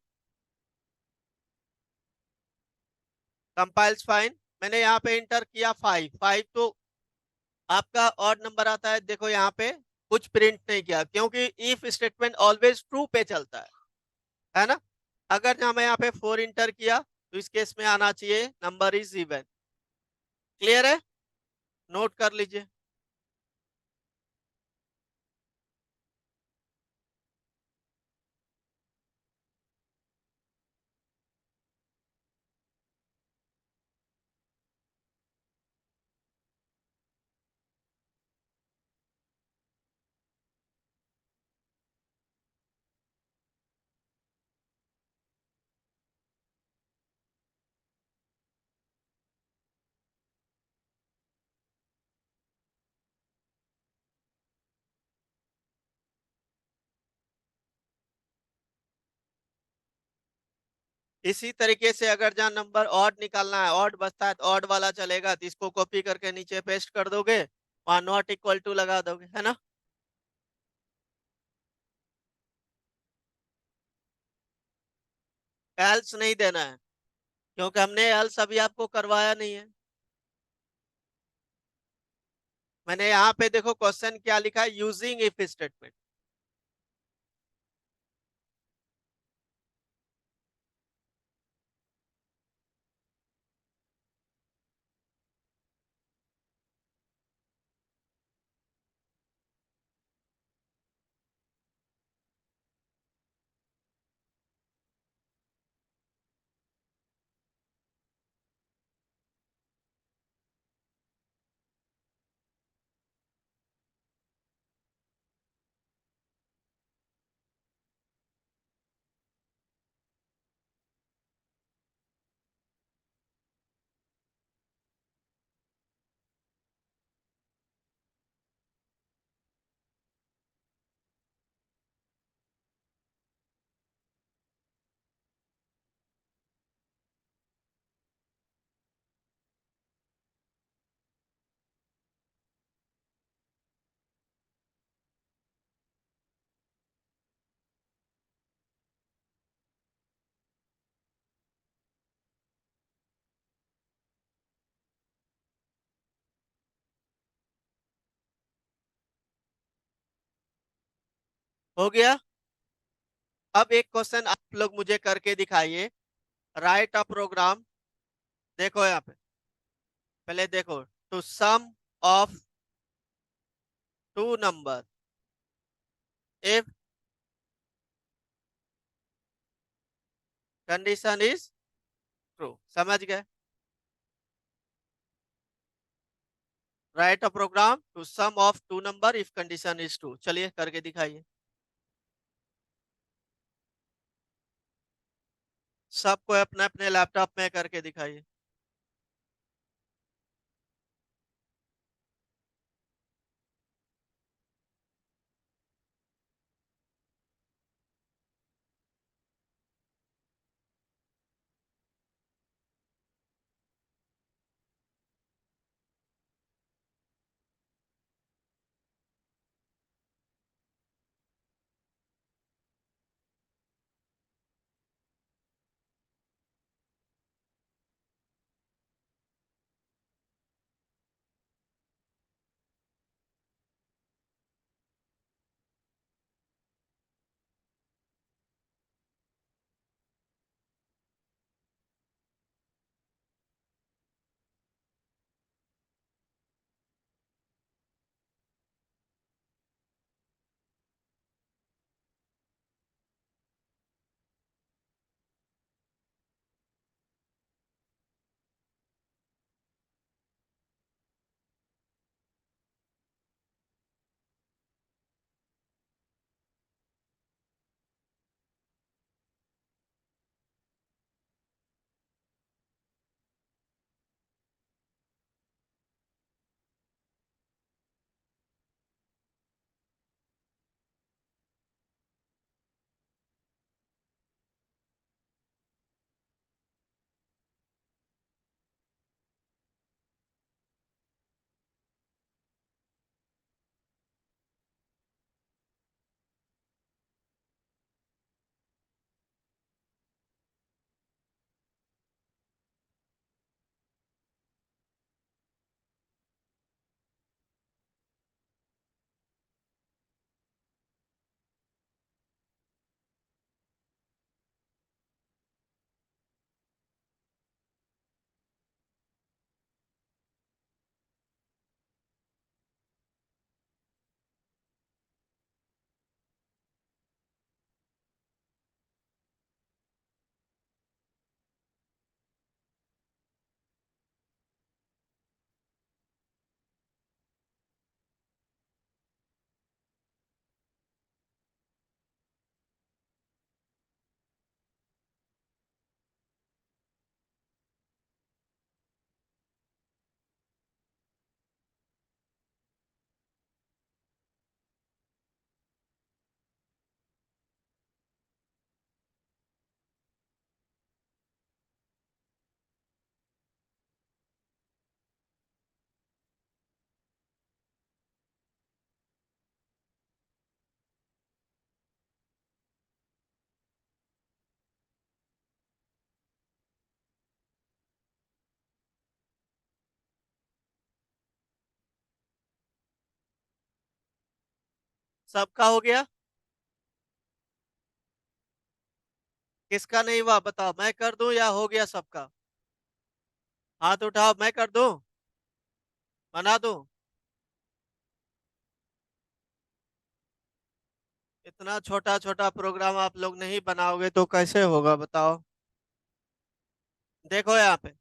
Compiles fine. मैंने यहाँ पे इंटर किया फाइव, फाइव तो आपका ऑड नंबर आता है। देखो यहाँ पे कुछ प्रिंट नहीं किया क्योंकि इफ स्टेटमेंट ऑलवेज ट्रू पे चलता है ना? अगर जहां मैं यहाँ पे फोर इंटर किया तो इस केस में आना चाहिए नंबर इज इवन। क्लियर है? नोट कर लीजिए। इसी तरीके से अगर जहां नंबर ऑड निकालना है, ऑड बचता है तो ऑड वाला चलेगा, तो इसको कॉपी करके नीचे पेस्ट कर दोगे, वहां नॉट इक्वल टू लगा दोगे, है ना? एल्स नहीं देना है क्योंकि हमने एल्स अभी आपको करवाया नहीं है। मैंने यहाँ पे देखो क्वेश्चन क्या लिखा है, यूजिंग इफ स्टेटमेंट। हो गया। अब एक क्वेश्चन आप लोग मुझे करके दिखाइए। Write a program. देखो यहाँ पे, पहले देखो, to sum of two number if condition is true. समझ गए? Write a program to sum of two number if condition is true. चलिए करके दिखाइए। सबको अपने अपने लैपटॉप में करके दिखाइए। सबका हो गया? किसका नहीं हुआ बताओ, मैं कर दूं या हो गया सबका? हाथ उठाओ, मैं कर दूं, बना दूं। इतना छोटा छोटा प्रोग्राम आप लोग नहीं बनाओगे तो कैसे होगा बताओ। देखो यहाँ पे,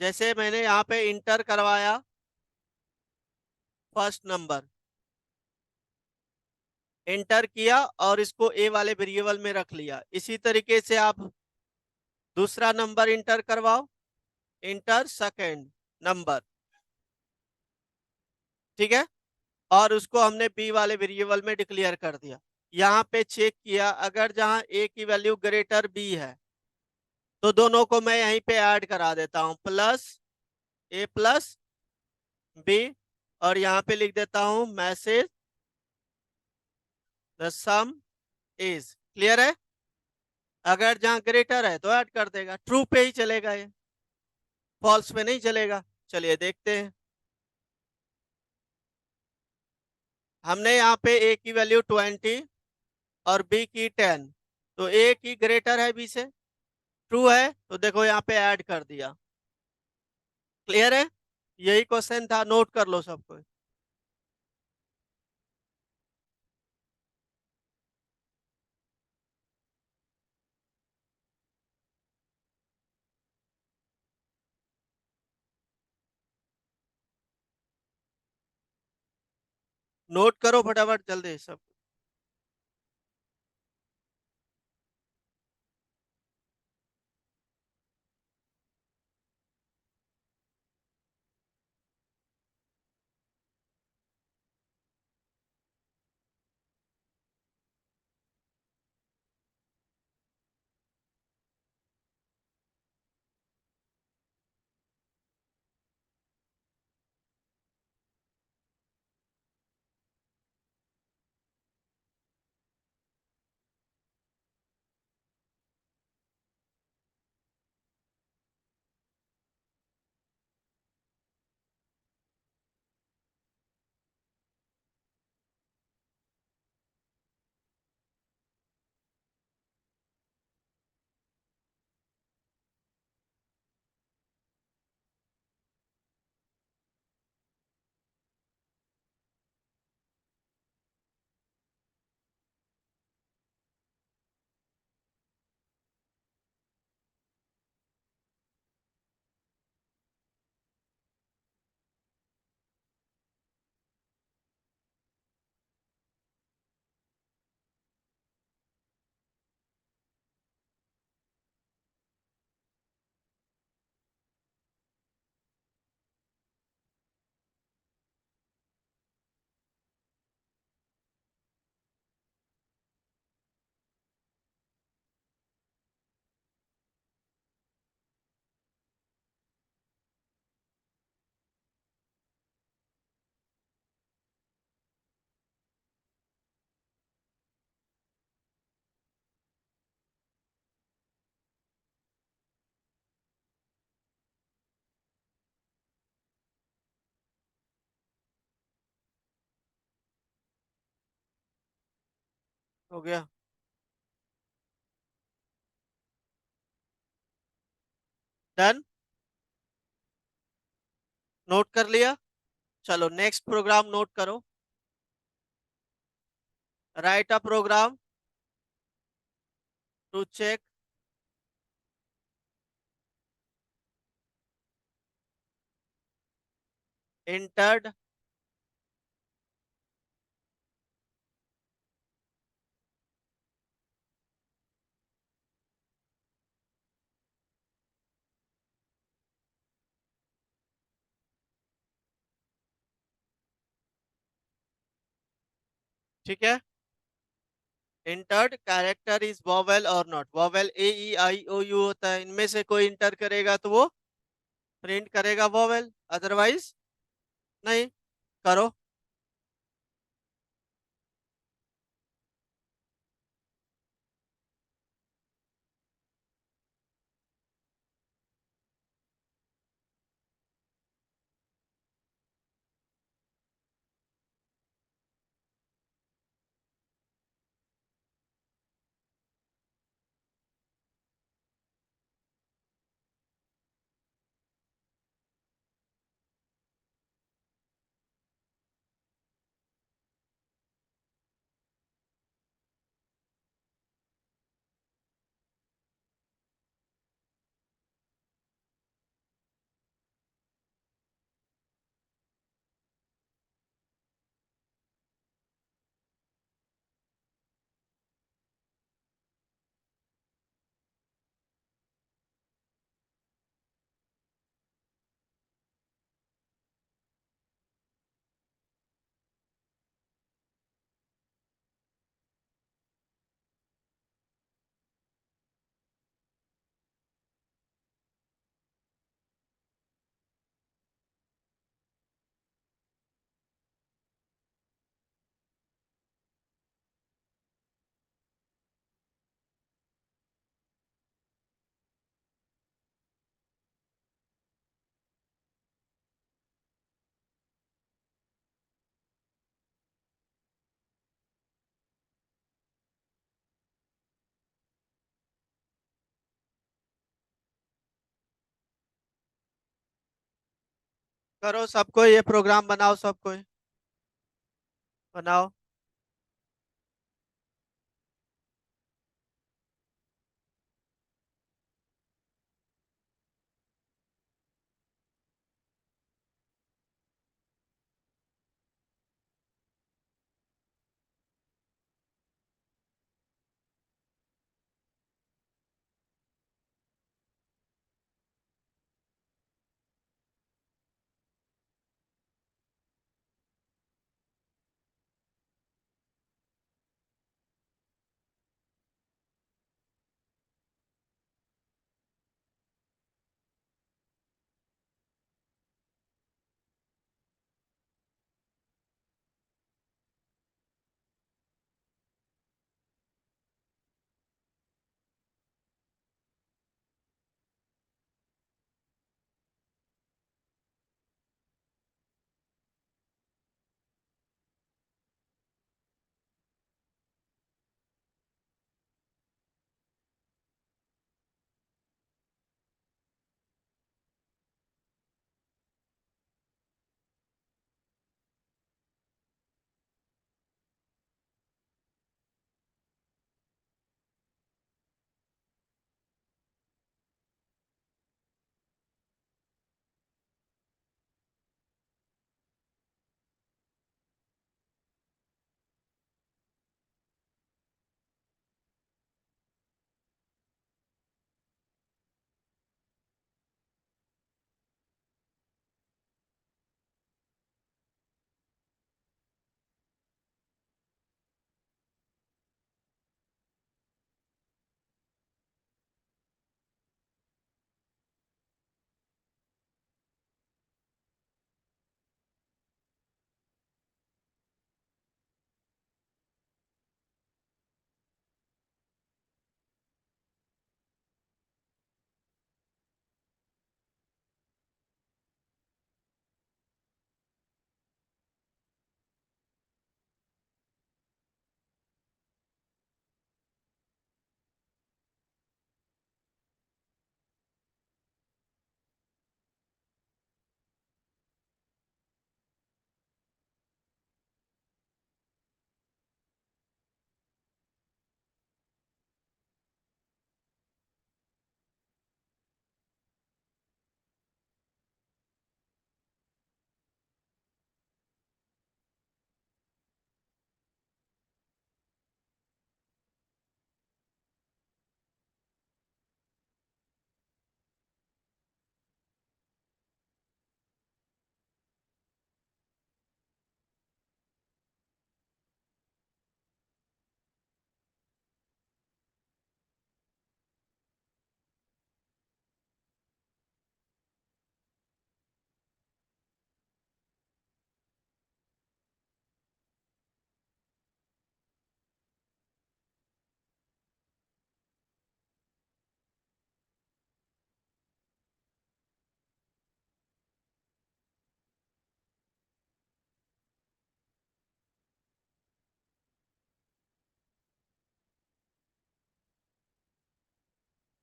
जैसे मैंने यहाँ पे इंटर करवाया फर्स्ट नंबर, इंटर किया और इसको ए वाले वेरिएबल में रख लिया। इसी तरीके से आप दूसरा नंबर इंटर करवाओ, इंटर सेकंड नंबर, ठीक है, और उसको हमने बी वाले वेरिएबल में डिक्लेयर कर दिया। यहाँ पे चेक किया, अगर जहाँ ए की वैल्यू ग्रेटर बी है तो दोनों को मैं यहीं पे ऐड करा देता हूं, प्लस ए प्लस बी, और यहाँ पे लिख देता हूं message the some is. Clear है? अगर जहाँ ग्रेटर है तो ऐड कर देगा, ट्रू पे ही चलेगा ये, फॉल्स पे नहीं चलेगा। चलिए देखते हैं। हमने यहाँ पे ए की वैल्यू 20 और बी की 10, तो ए की ग्रेटर है बी से। ट्रू है तो देखो यहाँ पे ऐड कर दिया। क्लियर है? यही क्वेश्चन था, नोट कर लो सबको। नोट करो फटाफट जल्दी सब। हो गया? डन? नोट कर लिया? चलो नेक्स्ट प्रोग्राम नोट करो। Write a program to check entered। ठीक है। entered कैरेक्टर इज वॉवेल और not vowel, A E I O U होता है, इनमें से कोई इंटर करेगा तो वो प्रिंट करेगा वॉवेल, अदरवाइज नहीं। करो। करो सबको, ये प्रोग्राम बनाओ सबको, बनाओ।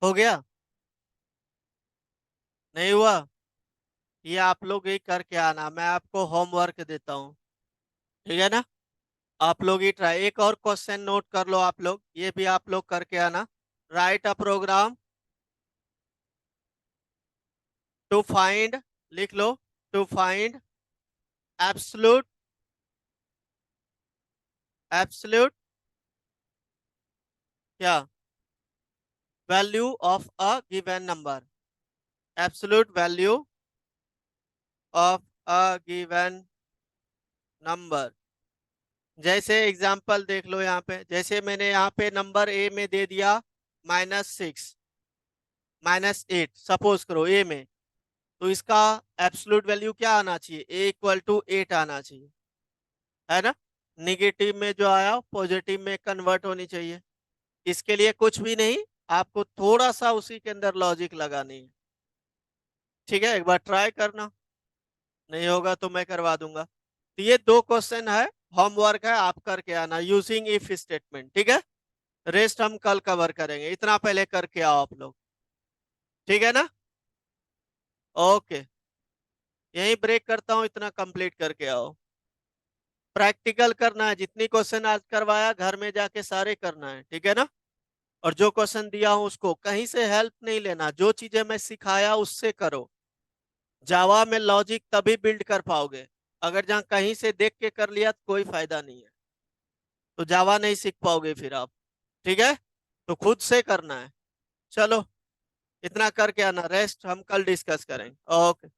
हो गया? नहीं हुआ? ये आप लोग ही करके आना, मैं आपको होमवर्क देता हूँ। ठीक है ना? आप लोग ही ट्राई, एक और क्वेश्चन नोट कर लो आप लोग, ये भी आप लोग करके आना। Write a program to find, लिख लो, टू फाइंड एब्सोल्यूट, एब्सोल्यूट क्या, value of a given number, absolute value of a given number. जैसे एग्जांपल देख लो यहाँ पे, जैसे मैंने यहाँ पे नंबर ए में दे दिया -6, -8, सपोज करो ए में, तो इसका एब्सोल्यूट वैल्यू क्या आना चाहिए, ए इक्वल टू 8 आना चाहिए, है ना? निगेटिव में जो आया पॉजिटिव में कन्वर्ट होनी चाहिए। इसके लिए कुछ भी नहीं, आपको थोड़ा सा उसी के अंदर लॉजिक लगानी है। ठीक है, एक बार ट्राई करना, नहीं होगा तो मैं करवा दूंगा। तो ये दो क्वेश्चन है, होमवर्क है, आप करके आना यूजिंग इफ स्टेटमेंट। ठीक है, रेस्ट हम कल कवर करेंगे, इतना पहले करके आओ आप लोग। ठीक है ना? ओके। यही ब्रेक करता हूँ, इतना कंप्लीट करके आओ। प्रैक्टिकल करना है, जितनी क्वेश्चन आज करवाया घर में जाके सारे करना है, ठीक है ना। और जो क्वेश्चन दिया हूं उसको कहीं से हेल्प नहीं लेना, जो चीजें मैं सिखाया उससे करो। जावा में लॉजिक तभी बिल्ड कर पाओगे, अगर जहां कहीं से देख के कर लिया तो कोई फायदा नहीं है, तो जावा नहीं सीख पाओगे फिर आप। ठीक है, तो खुद से करना है। चलो, इतना करके आना, रेस्ट हम कल डिस्कस करेंगे। ओके।